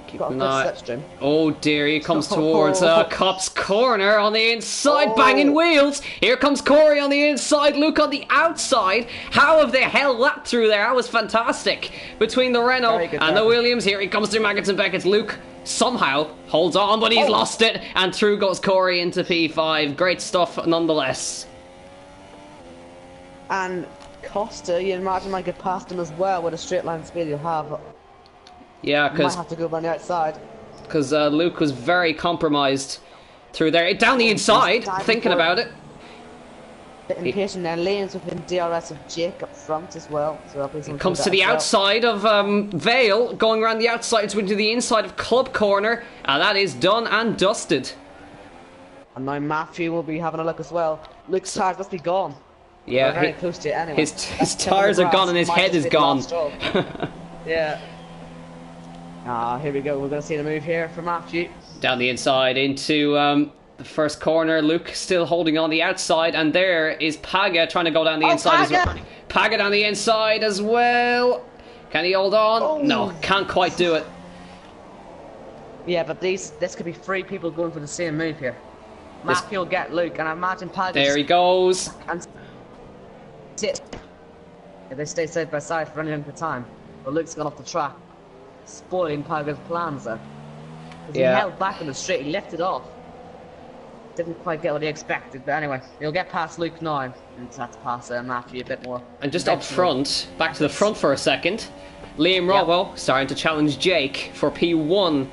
Keep Got an a eye. good slipstream. Oh dear, he comes towards Cop's corner on the inside, banging wheels. Here comes Corey on the inside, Luke on the outside. How have they held that through there? That was fantastic. Between the Renault and the Williams, here he comes through Maggots and Beckett's. Luke somehow holds on, but he's lost it, and through goes Corey into P5. Great stuff nonetheless. And Costa, you imagine might get past him as well with a straight line speed you'll have. Yeah, because might have to go on the outside. Because Luke was very compromised through there. Down the inside, thinking about it. Bit impatient there, lanes within DRS of Jake up front as well. So comes to the outside of Vale, going around the outside into the inside of Club Corner, and that is done and dusted. And now Matthew will be having a look as well. Luke's tires must be gone. Yeah, We're very close to it anyway. his tires are gone and his head is gone. Yeah. Here we go. We're going to see the move here for Matthew. Down the inside into the first corner. Luke still holding on the outside, and there is Paga trying to go down the inside as well. Paga down the inside as well. Can he hold on? No, can't quite do it. Yeah, but this could be 3 people going for the same move here. Matthew will get Luke, and I imagine Paga. There he goes. And if they stay side by side for any length of time, but Luke's gone off the track, spoiling Paga's plans there. Because he held back in the straight, he left it off. Didn't quite get what he expected, but anyway, he'll get past Luke now, and have to pass Matthew a bit more. And just up front, back to the front for a second, Liam Robbo starting to challenge Jake for P1.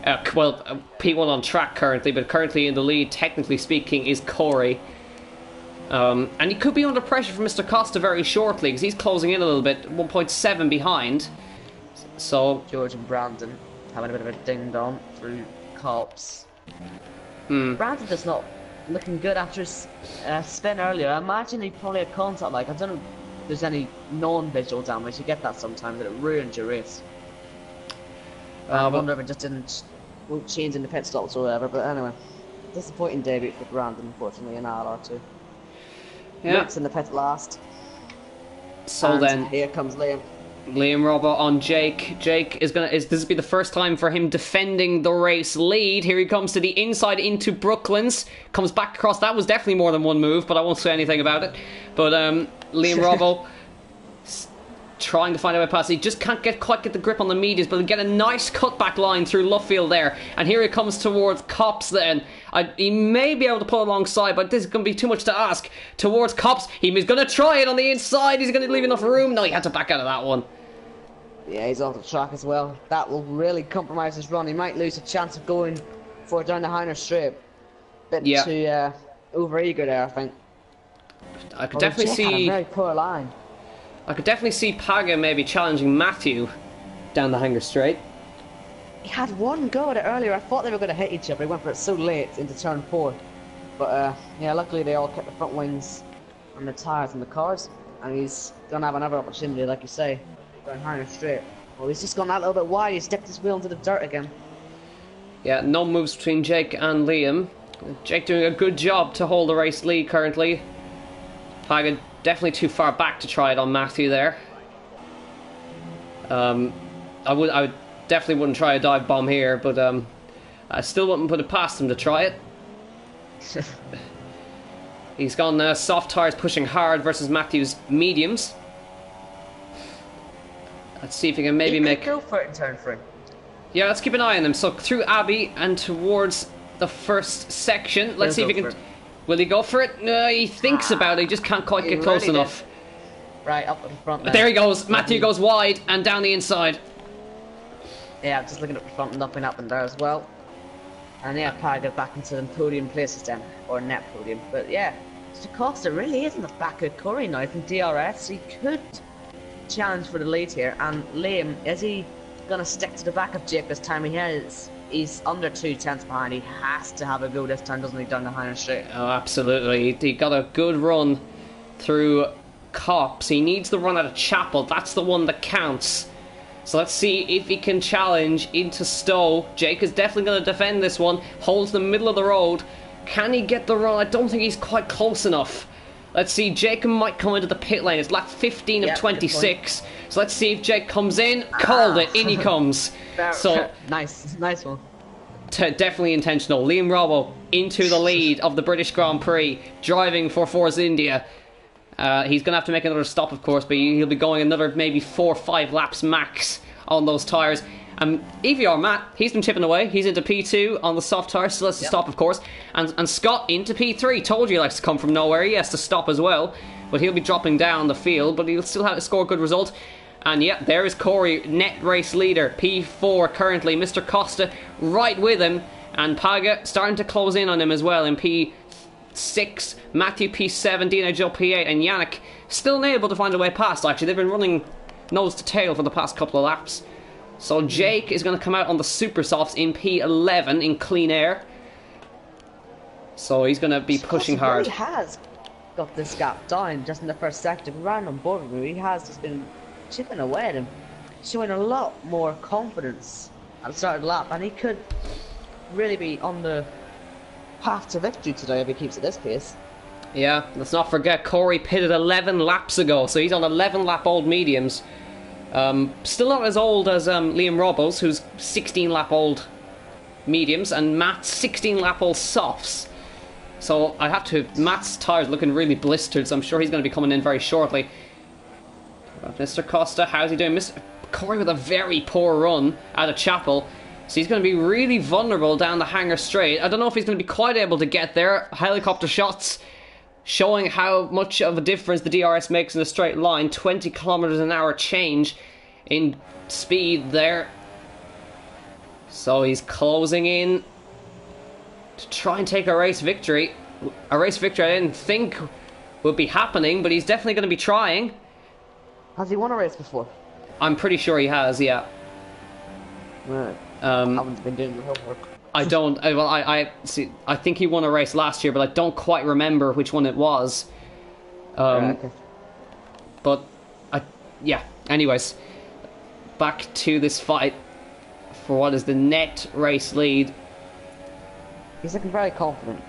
P1 on track currently, but currently in the lead, technically speaking, is Corey. And he could be under pressure from Mr. Costa very shortly, because he's closing in a little bit, 1.7 behind. So George and Brandon having a bit of a ding-dong through cops. Brandon just not looking good after his spin earlier. I imagine he probably had contact, like, I don't know if there's any non-visual damage. You get that sometimes, but it ruins your race. I wonder if it just won't change in the pit stops or whatever, but anyway. Disappointing debut for Brandon, unfortunately, in ILR2. Yeah. Luke's in the pit last. So And then here comes Liam. Liam Robbo on Jake. Jake is this will be the first time for him defending the race lead. Here he comes to the inside into Brooklands. Comes back across. That was definitely more than one move, but I won't say anything about it. But Liam Robbo trying to find a way past. He just can't quite get the grip on the medias, but he'll get a nice cutback line through Luffield there. And here he comes towards Copps then. He may be able to pull alongside, but this is going to be too much to ask. Towards Copps. He's going to try it on the inside. He's going to leave enough room. No, he had to back out of that one. Yeah, he's off the track as well. That will really compromise his run. He might lose a chance of going for down the Heiner straight. Bit too over-eager there, I think. I could definitely see... Had a very poor line. I could definitely see Paga maybe challenging Matthew down the hanger straight. He had one go at it earlier. I thought they were going to hit each other. He went for it so late into turn 4. But yeah, luckily they all kept the front wings and the tyres and the cars. And he's going to have another opportunity, like you say, down Heiner straight. Well, he's just gone that little bit wide. He's dipped his wheel into the dirt again. Yeah, no moves between Jake and Liam. Jake doing a good job to hold the race lead currently. Paga definitely too far back to try it on Matthew there. I would definitely wouldn't try a dive bomb here, but I still wouldn't put it past him to try it. He's gone soft tyres pushing hard versus Matthew's mediums. Let's see if he can maybe make... go for it in turn 3. Yeah, let's keep an eye on him. So through Abbey and towards the first section. Let's see if he can... Will he go for it? No, he thinks about it. He just can't quite get close enough. Right, up at the front there he goes. Matthew goes wide and down the inside. Yeah, I'm just looking at the front and nothing up in there as well. And yeah, Paga back into the podium places then. Or net podium. But yeah, Mr. Costa really is in the back of Corey now from DRS. He could challenge for the lead here. And Liam, is he going to stick to the back of Jake this time? He's under 2 tenths behind. He has to have a go this time, doesn't he, down the Heiner straight? Oh, absolutely. He got a good run through Copps. He needs the run out of Chapel. That's the one that counts. So let's see if he can challenge into Stowe. Jake is definitely going to defend this one. Holds the middle of the road. Can he get the run? I don't think he's quite close enough. Let's see, Jake might come into the pit lane. It's lap 15 of 26. So let's see if Jake comes in. Called it. In he comes. So nice one. Definitely intentional. Liam Robbo into the lead of the British Grand Prix, driving for Force India. He's going to have to make another stop, of course, but he'll be going another maybe 4 or 5 laps max on those tyres. EVR Matt, he's been chipping away. He's into P2 on the soft tyres, still has to stop, of course. And Scott into P3. Told you he likes to come from nowhere. He has to stop as well, but he'll be dropping down the field, but he'll still have to score a good result. And yeah, there is Corey, net race leader, P4 currently. Mr. Costa right with him, and Paga starting to close in on him as well in P6. Matthew P7, Dino Joe P8, and Yannick still unable to find a way past. Actually, they've been running nose to tail for the past couple of laps. So Jake is going to come out on the super softs in P11 in clean air. So he's going to be pushing hard. He has got this gap down just in the first sector. Right on board with him. He has just been chipping away at him, showing a lot more confidence at the start of the lap, and he could really be on the path to victory today if he keeps at this pace. Yeah, let's not forget Corey pitted 11 laps ago, so he's on 11 lap old mediums. Still not as old as Liam Robles, who's 16 lap old mediums, and Matt's 16 lap old softs. So I have to. Matt's tyres looking really blistered, so I'm sure he's going to be coming in very shortly. Mr. Costa, how's he doing? Corey with a very poor run out of Chapel, so he's going to be really vulnerable down the Hangar Straight. I don't know if he's going to be quite able to get there. Helicopter shots showing how much of a difference the DRS makes in a straight line. 20 kilometers an hour change in speed there. So he's closing in to try and take a race victory. A race victory I didn't think would be happening, but he's definitely going to be trying. Has he won a race before? I'm pretty sure he has, yeah. Right. I haven't been doing the homework. I don't. Well, I see. I think he won a race last year, but I don't quite remember which one it was. Okay. But yeah. Anyways, back to this fight for what is the net race lead. He's looking very confident.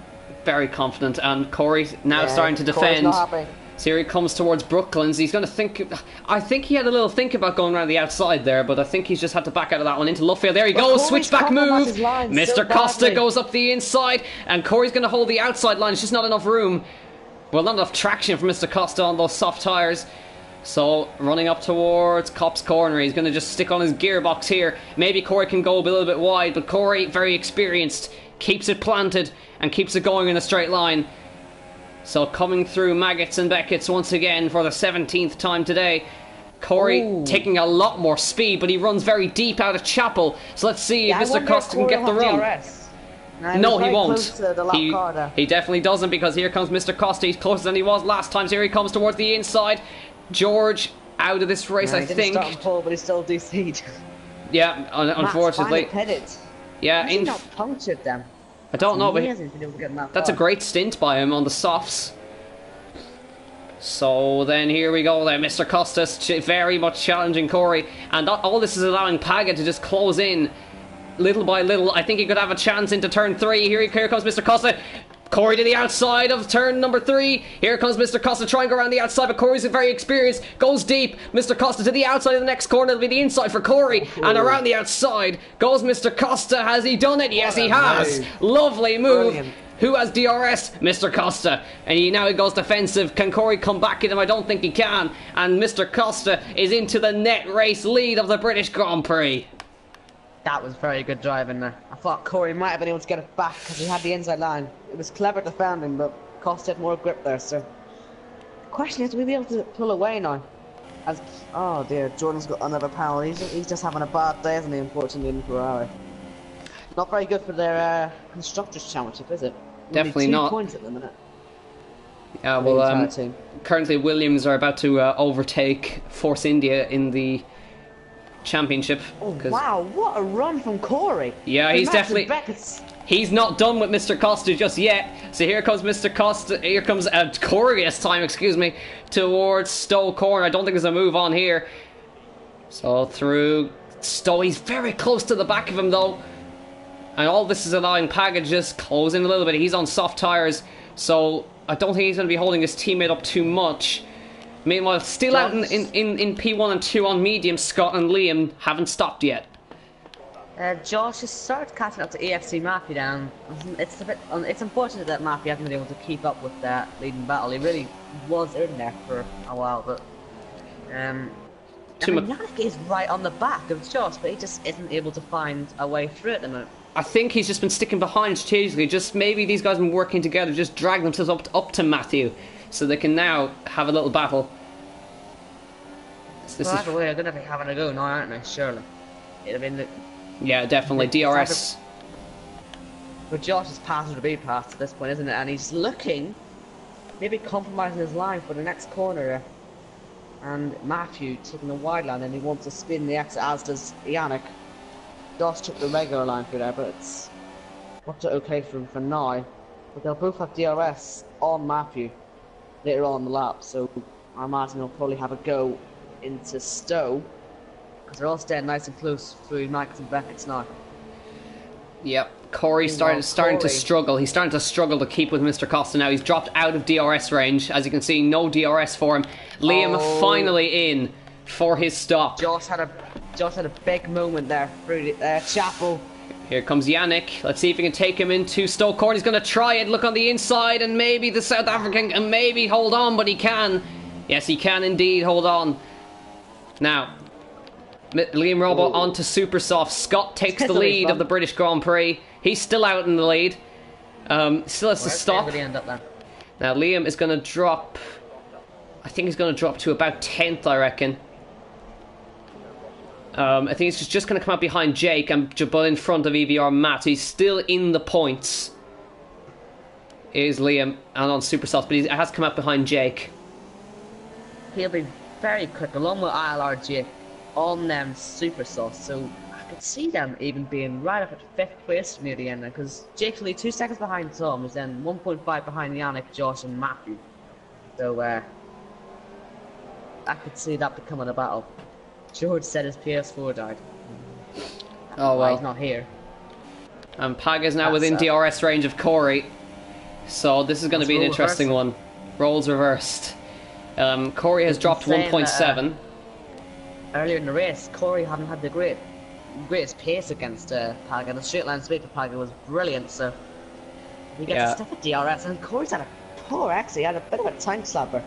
Very confident, and Corey now starting to defend. Corey's not happy. So here he comes towards Brooklands. He's going to think. I think he had a little think about going around the outside there, but I think he's just had to back out of that one into Luffield. There he goes, switchback move. Mr. Costa goes up the inside, and Corey's going to hold the outside line. It's just not enough room. Well, not enough traction for Mr. Costa on those soft tyres. So running up towards Cop's Corner, he's going to just stick on his gearbox here. Maybe Corey can go a little bit wide, but Corey, very experienced, keeps it planted and keeps it going in a straight line. So coming through Maggots and Beckett's once again for the 17th time today. Corey taking a lot more speed, but he runs very deep out of Chapel. So let's see if Mr. Costa can get the run. No, he won't. He definitely doesn't, because here comes Mr. Costa. He's closer than he was last time. So here he comes towards the inside. George out of this race, I think. He didn't start on pole, but he still DC'd. Yeah, unfortunately. Yeah, he's not punctured them. I don't know, but that's a great stint by him on the softs. So then here we go there, Mr. Costas very much challenging Corey, and all this is allowing Paget to just close in little by little. I think he could have a chance into turn 3. Here comes Mr. Costa. Corey to the outside of turn number 3. Here comes Mr. Costa trying to go around the outside, but Corey's very experienced. Goes deep. Mr. Costa to the outside of the next corner. It'll be the inside for Corey. And around the outside goes Mr. Costa. Has he done it? Yes, he has. Lovely move. Brilliant. Who has DRS? Mr. Costa. And now he goes defensive. Can Corey come back at him? I don't think he can. And Mr. Costa is into the net race lead of the British Grand Prix. That was very good driving there. I thought Corey might have been able to get it back because he had the inside line. It was clever defending, but Costa had more grip there, so... The question is, will we be able to pull away now? Oh dear, Jordan's got another penalty. He's just having a bad day, isn't he, unfortunately, in Ferrari. Not very good for their Constructors' Championship, is it? Definitely only 2 not. points at the minute. Yeah, well, currently Williams are about to overtake Force India in the championship. Oh wow, what a run from Corey. Yeah, he's definitely... He's not done with Mr. Costa just yet. So here comes Mr. Costa. Here comes Corey this time, excuse me, towards Stowe Corner. I don't think there's a move on here. So through Stowe. He's very close to the back of him though. And all this is allowing Paget just close in a little bit. He's on soft tyres, so I don't think he's going to be holding his teammate up too much. Meanwhile, still out in P1 and 2 on medium, Scott and Liam haven't stopped yet. Josh has started catching up to AFC Murphy down. It's unfortunate that Murphy hasn't been able to keep up with that leading battle. He really was in there for a while, but Yannick is right on the back of Josh, but he just isn't able to find a way through it. I think he's just been sticking behind strategically. Just maybe these guys have been working together, just drag themselves up to Matthew, so they can now have a little battle. Either way, they're going to be having a go now, aren't they? Surely. Yeah, definitely. DRS. But Josh is passing to be passed at this point, isn't it? And he's looking, maybe compromising his line for the next corner there. And Matthew taking the wide line, and he wants to spin the exit, as does Yannick. Josh took the regular line through there, but it's not okay for him for now. But they'll both have DRS on Matthew later on in the lap, so I imagine they'll probably have a go into Stowe, because they're all staying nice and close through Max and Beckett's now. Yep, Corey's starting to struggle. He's starting to struggle to keep with Mr. Costa now. He's dropped out of DRS range. As you can see, no DRS for him. Liam finally in for his stop. Josh had a big moment there through Chapel. Here comes Yannick. Let's see if he can take him into Stowe Court. He's going to try it. Look on the inside, and maybe the South African can maybe hold on, but he can. Yes, he can indeed hold on. Now, Liam Robo onto Super Soft. Scott takes the lead of the British Grand Prix. He's still out in the lead. Still has to stop. Now Liam is going to drop. I think he's going to drop to about 10th, I reckon. I think he's just going to come out behind Jake but in front of EVR Matt. He's still in the points. Is Liam and on Super Soft, but he has come out behind Jake. He'll be very quick, along with ILRGT on them Super Sauce, so I could see them even being right up at 5th place near the end, because Jake's only 2 seconds behind Tom, is then 1.5 behind Yannick, Josh and Matthew. So I could see that becoming a battle. George said his PS4 died. Oh well. He's not here. And Pag is now within DRS range of Corey, so this is going to be an interesting one. Roles reversed. Corey has dropped 1.7. Earlier in the race, Corey hadn't had the greatest pace against Pag, and the straight line speed for Pag was brilliant, so he gets a stuff at DRS, and Corey's had a poor exit. He had a bit of a tank slapper.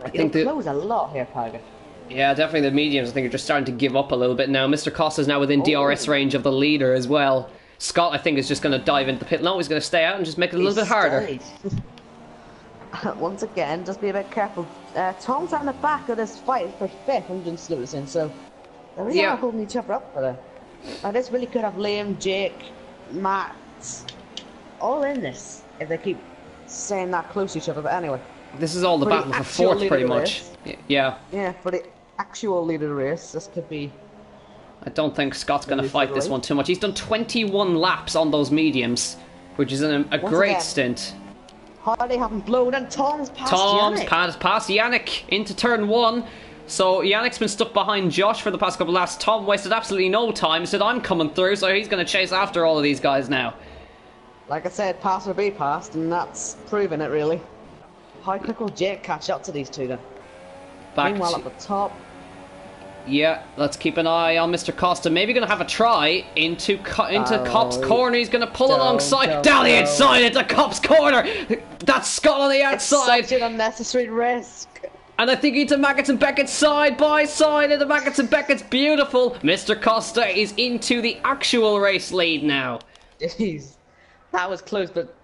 I think he close a lot here, Pag. Yeah, definitely the mediums, I think, are just starting to give up a little bit now. Mr. Costa's now within DRS range of the leader as well. Scott, I think, is just going to dive into the pit. No, he's going to stay out and just make it a little bit harder. Once again, just be a bit careful. Tom's on the back of this fight for 5th, I'm just noticing, so they're really not holding each other up for that. This really could have Liam, Jake, Matt, all in this, if they keep staying that close to each other, but anyway. This is all the battle for 4th, pretty much. Yeah. Yeah, for the actual leader of the race, this could be... I don't think Scott's going to fight this one too much. He's done 21 laps on those mediums, which is a great stint. Hardy haven't blown, and Tom's passed Yannick into turn 1. So Yannick's been stuck behind Josh for the past couple of laps. Tom wasted absolutely no time. He said, I'm coming through, so he's going to chase after all of these guys now. Like I said, pass or be passed, and that's proving it, really. How quick will Jake catch up to these two, then? Meanwhile, at the top... Yeah, let's keep an eye on Mr. Costa. Maybe going to have a try into Cop's corner. He's going to pull alongside. Down the inside into Cop's corner. That's Scott on the outside. It's such an unnecessary risk. And I think into Maggots and Beckett side by side into Maggots and Beckett's beautiful. Mr. Costa is into the actual race lead now. Jeez, that was close, but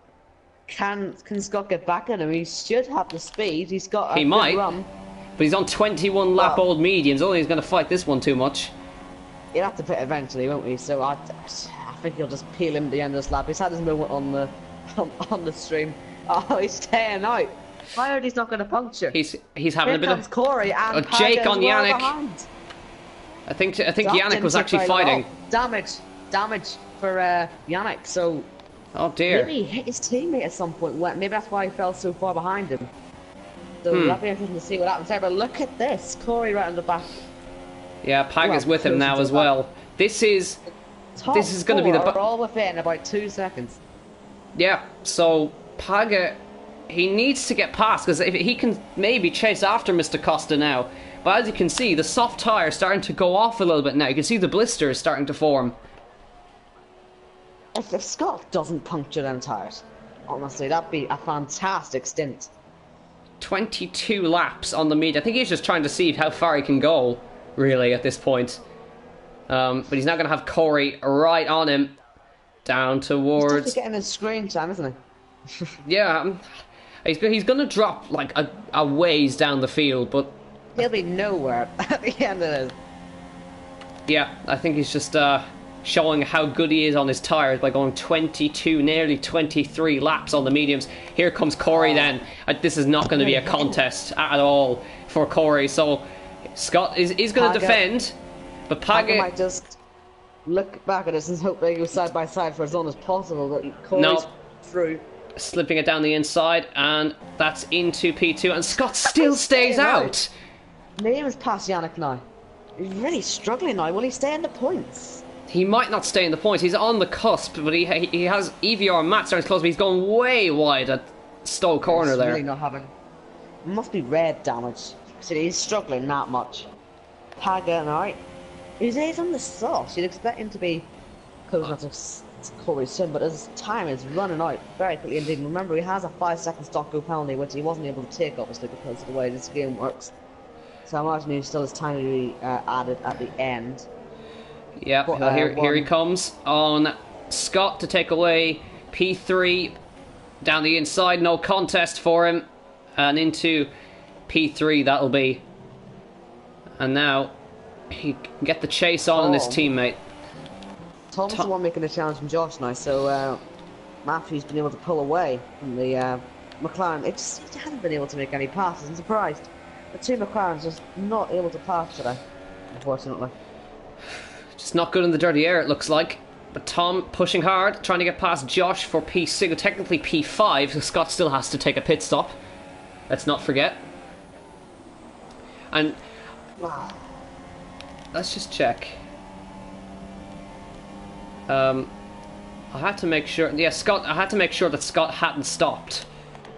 can Scott get back at him? He should have the speed. He's got a good run. But he's on 21 lap old mediums. I don't think he's going to fight this one too much. He'll have to pit eventually, won't he? So I think he'll just peel him at the end of this lap. He's had his moment on the stream. Oh, he's staying out. I heard he's not going to puncture. He's having a bit of Corey and Jake on Yannick. I think Yannick was actually fighting. Damage for Yannick. So dear. Maybe he hit his teammate at some point. Maybe that's why he fell so far behind him. So that'll be interesting to see what happens there. But look at this, Corey right on the back. Yeah, Pag is with him now as well. This is going to be the. We're all within about 2 seconds. Yeah, so Pag, he needs to get past, because if he can maybe chase after Mr. Costa now. But as you can see, the soft tyre is starting to go off a little bit now. You can see the blisters starting to form. If Scott doesn't puncture them tyres, honestly, that'd be a fantastic stint. 22 laps on the meet. I think he's just trying to see how far he can go, really, at this point. But he's now going to have Corey right on him, down towards... He's getting his screen time, isn't he? Yeah, he's going to drop like a ways down the field, but he'll be nowhere at the end of this. Yeah, I think he's just showing how good he is on his tyres by going 22, nearly 23 laps on the mediums. Here comes Corey then. This is not going to be a contest at all for Corey. So Scott is going to defend, but Paga might just look back at us and hope they go side by side for as long as possible. But Corey's through. slipping it down the inside, and that's into P2, and Scott still stays out. Liam is past Yannick now. He's really struggling now. Will he stay in the points? He might not stay in the points. He's on the cusp, but he has EVR Matt starting close, but he's going way wide at Stowe corner there. Really not having. Must be red damage. So he's struggling that much. Paga, alright. He's on the sauce. You'd expect him to be close enough to Corey soon, but his time is running out very quickly indeed. Remember, he has a 5-second stock go penalty, which he wasn't able to take, obviously, because of the way this game works. So I imagine he still has time to be added at the end. Yeah, but, here he comes on Scott to take away P3 down the inside. No contest for him. And into P3 that'll be. And now he can get the chase on his teammate. Tom's the one making the challenge from Josh now, so Matthew's been able to pull away from the McLaren. He hasn't been able to make any passes. I'm surprised. The two McLarens just not able to pass today, unfortunately. Just not good in the dirty air, it looks like. But Tom pushing hard, trying to get past Josh for P6, technically P5, so Scott still has to take a pit stop. Let's not forget. And let's just check. I had to make sure. Yeah, Scott. I had to make sure that Scott hadn't stopped.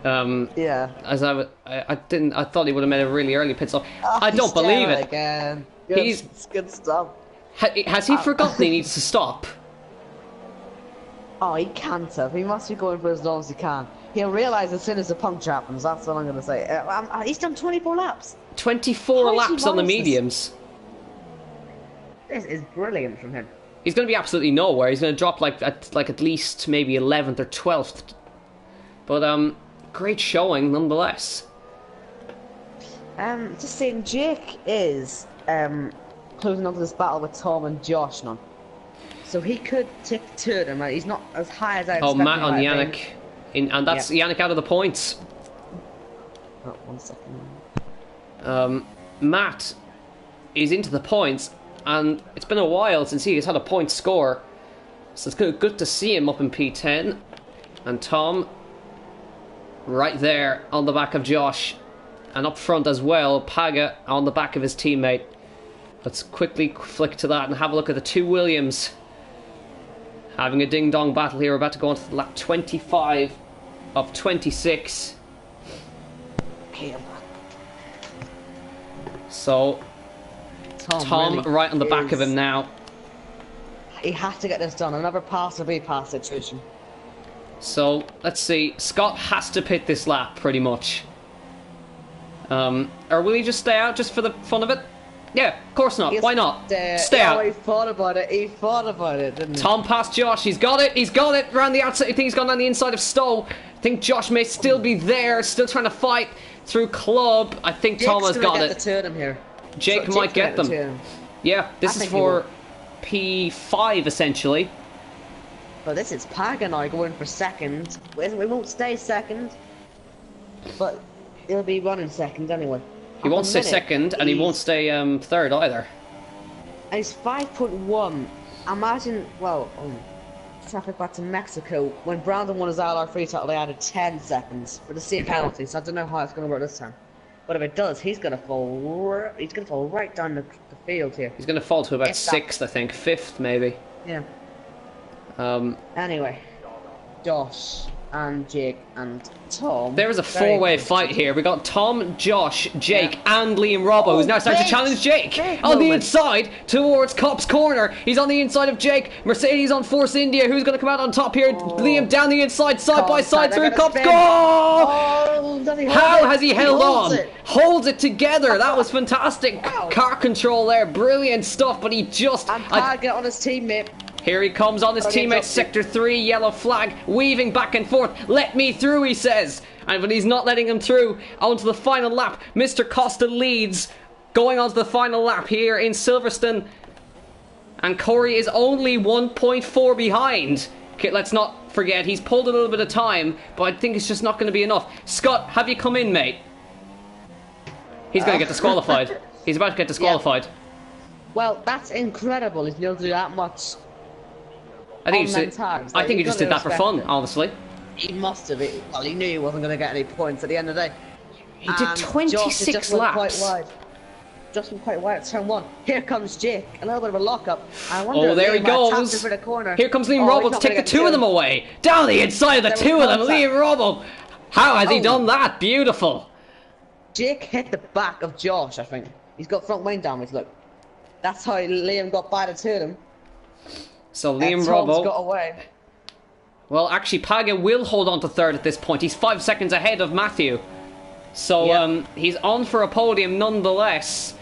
Yeah. As I didn't. I thought he would have made a really early pit stop. Oh, I don't believe it. Again. It's good stuff. Has he forgotten he needs to stop? Oh, he can't have. He must be going for as long as he can. He'll realise as soon as the puncture happens. That's what I'm going to say. He's done 24 laps. 24 laps on the mediums. This is brilliant from him. He's going to be absolutely nowhere. He's going to drop at least maybe 11th or 12th. But great showing nonetheless. Just saying, Jake is closing on to this battle with Tom and Josh now. So he could take the two of them. Right? He's not as high as I expected. Oh, Matt on Yannick. And that's Yannick out of the points. Oh, 1 second. Matt is into the points, and it's been a while since he has had a point score. So it's good to see him up in P10. And Tom, right there on the back of Josh. And up front as well, Paga on the back of his teammate. Let's quickly flick to that and have a look at the two Williams. Having a ding-dong battle here. We're about to go on to lap 25 of 26. So, Tom really right on the back of him now. He has to get this done. Another pass or be pass situation. So, let's see. Scott has to pit this lap, pretty much. Or will he just stay out just for the fun of it? Yeah, of course not. Why not? Stay out. He thought about it. He thought about it, didn't he? Tom past Josh. He's got it. He's got it. Around the outside. I think he's gone on the inside of Stowe. I think Josh may still be there. Still trying to fight through Club. I think Tom has got it. The two of them here. Jake might get them. Yeah, this is for P5 essentially. Well, this is Paga now going for second. We won't stay second, but he'll be running second anyway. He won't stay second, and he won't stay third either. And he's 5.1. Imagine, well, traffic back to Mexico. When Brandon won his ILR free title, they added 10 seconds for the same penalty. So I don't know how it's going to work this time. But if it does, he's going to fall. He's going to fall right down the field here. He's going to fall to about 6th, I think, 5th maybe. Yeah. Anyway, Josh and Jake and Tom. There is a four-way fight here. We got Tom, Josh, Jake, and Liam Robbo, who's now starting to challenge Jake on the inside towards Cop's corner. He's on the inside of Jake. Mercedes on Force India. Who's going to come out on top here? Liam down the inside, side by side through Cop's goal. How has he held on? Holds it together. That was fantastic. Car control there. Brilliant stuff. But he just. And Paga on his teammate. Here he comes on his teammate, Sector 3, yellow flag, weaving back and forth. Let me through, he says. And but he's not letting him through. Onto the final lap. Mr. Costa leads. Going on to the final lap here in Silverstone. And Corey is only 1.4 behind. Okay, let's not forget, he's pulled a little bit of time, but I think it's just not going to be enough. Scott, have you come in, mate? He's going to get disqualified. He's about to get disqualified. Yeah. Well, that's incredible. He'll do that much. I think he just did that for fun, honestly. He must have. Well, he knew he wasn't going to get any points at the end of the day. He did And 26 just went laps. Quite wide. Just went quite wide at turn 1. Here comes Jake. A little bit of a lockup. I wonder Oh, there he goes. for the corner. Here comes Liam Robbo to take the two of them away. Down the inside of the two of them, Liam Robbo. How has he done that? Beautiful. Jake hit the back of Josh, I think. He's got front wing damage, look. That's how Liam got by the two of them. So Liam Tom's Robbo got away. Well, actually, Paga will hold on to third at this point. He's 5 seconds ahead of Matthew. So he's on for a podium nonetheless,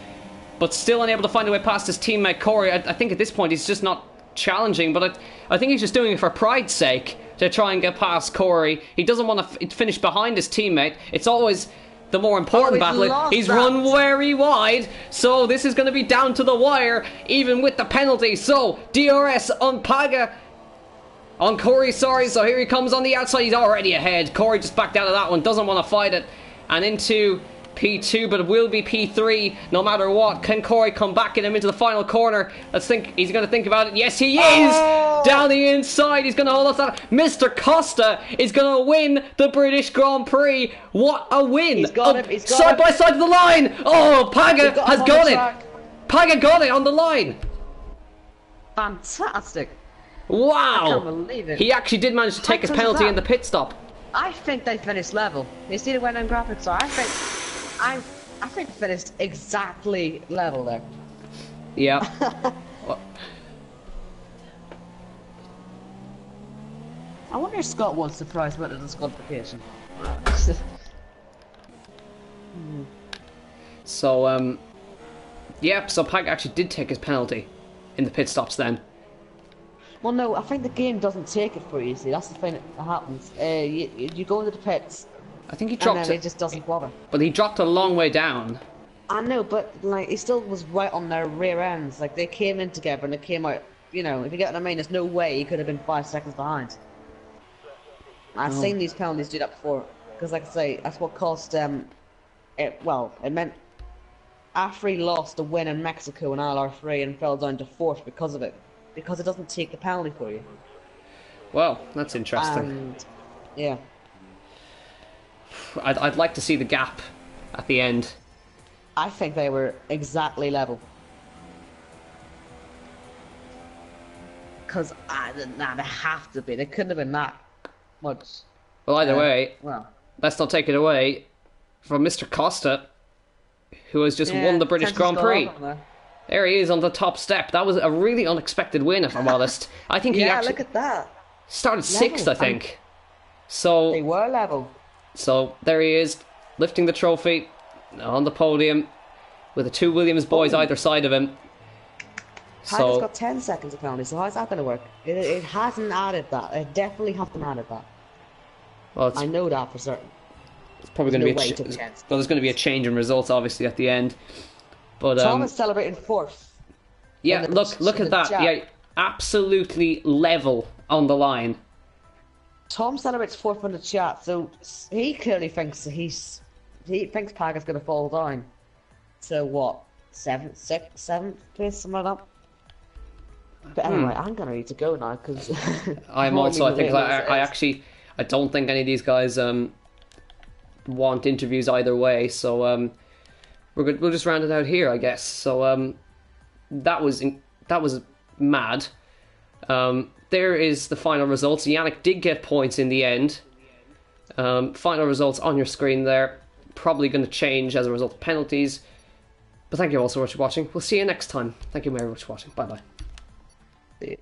but still unable to find a way past his teammate Corey. I think at this point he's just not challenging, but I think he's just doing it for pride's sake to try and get past Corey. He doesn't want to finish behind his teammate. It's always the more important battle. He's run very wide, so this is going to be down to the wire, even with the penalty. So DRS on Paga. On Corey, sorry, so here he comes on the outside. He's already ahead. Corey just backed out of that one, doesn't want to fight it. And into P2, but it will be P3 no matter what. Can Corey come back in him into the final corner? Let's think. He's going to think about it. Yes, he is! Down the inside. He's going to hold us down. Mr. Costa is going to win the British Grand Prix. What a win! He's got him. He's got side by side of the line. Oh, Paga has got it. Paga got it on the line. Fantastic. Wow! I can't believe it. He actually did manage to take his penalty in the pit stop. I think they finished level. You see the way them graphics are? I think finished exactly level there. Yeah. I wonder if Scott was surprised with the disqualification. So, yeah, so Paga actually did take his penalty in the pit stops then. Well, no, I think the game doesn't take it for you, see, that's the thing that happens. You go into the pits, I think he dropped and then it just doesn't bother. But he dropped a long way down. I know, but, like, he still was right on their rear ends. Like, they came in together and they came out, you know, if you get what I mean, there's no way he could have been 5 seconds behind. I've seen these penalties do that before, because, like I say, that's what cost, it meant after he lost the win in Mexico in ILR3 and fell down to 4th because of it. Because it doesn't take the penalty for you. Well, that's interesting. And, yeah. I'd like to see the gap at the end. I think they were exactly level. Because, they have to be. They couldn't have been that much. Well, either way, well, let's not take it away from Mr. Costa, who has just won the British Grand Prix. There he is on the top step. That was a really unexpected win, if I'm honest. I think he actually look at that. Started 6th, I think. So they were level. So there he is, lifting the trophy on the podium with the two Williams boys either side of him. Paga's got 10 seconds of penalty, so how's that going to work? It hasn't added that. It definitely hasn't added that. Well, I know that for certain. It's probably going to be there's going to be a change in results, obviously, at the end. But Tom is celebrating 4th. Yeah, look at that. Yeah, absolutely level on the line. Tom celebrates 4th in the chat, so he clearly thinks he thinks Paga's going to fall down. So what? 7th, 6th, 7th place, something like that. But anyway, I'm going to need to go now because I'm also. I think I don't think any of these guys want interviews either way. So we'll just round it out here, I guess. So that was mad. There is the final results. Yannick did get points in the end. Final results on your screen there. Probably going to change as a result of penalties. But thank you all so much for watching. We'll see you next time. Thank you very much for watching. Bye bye.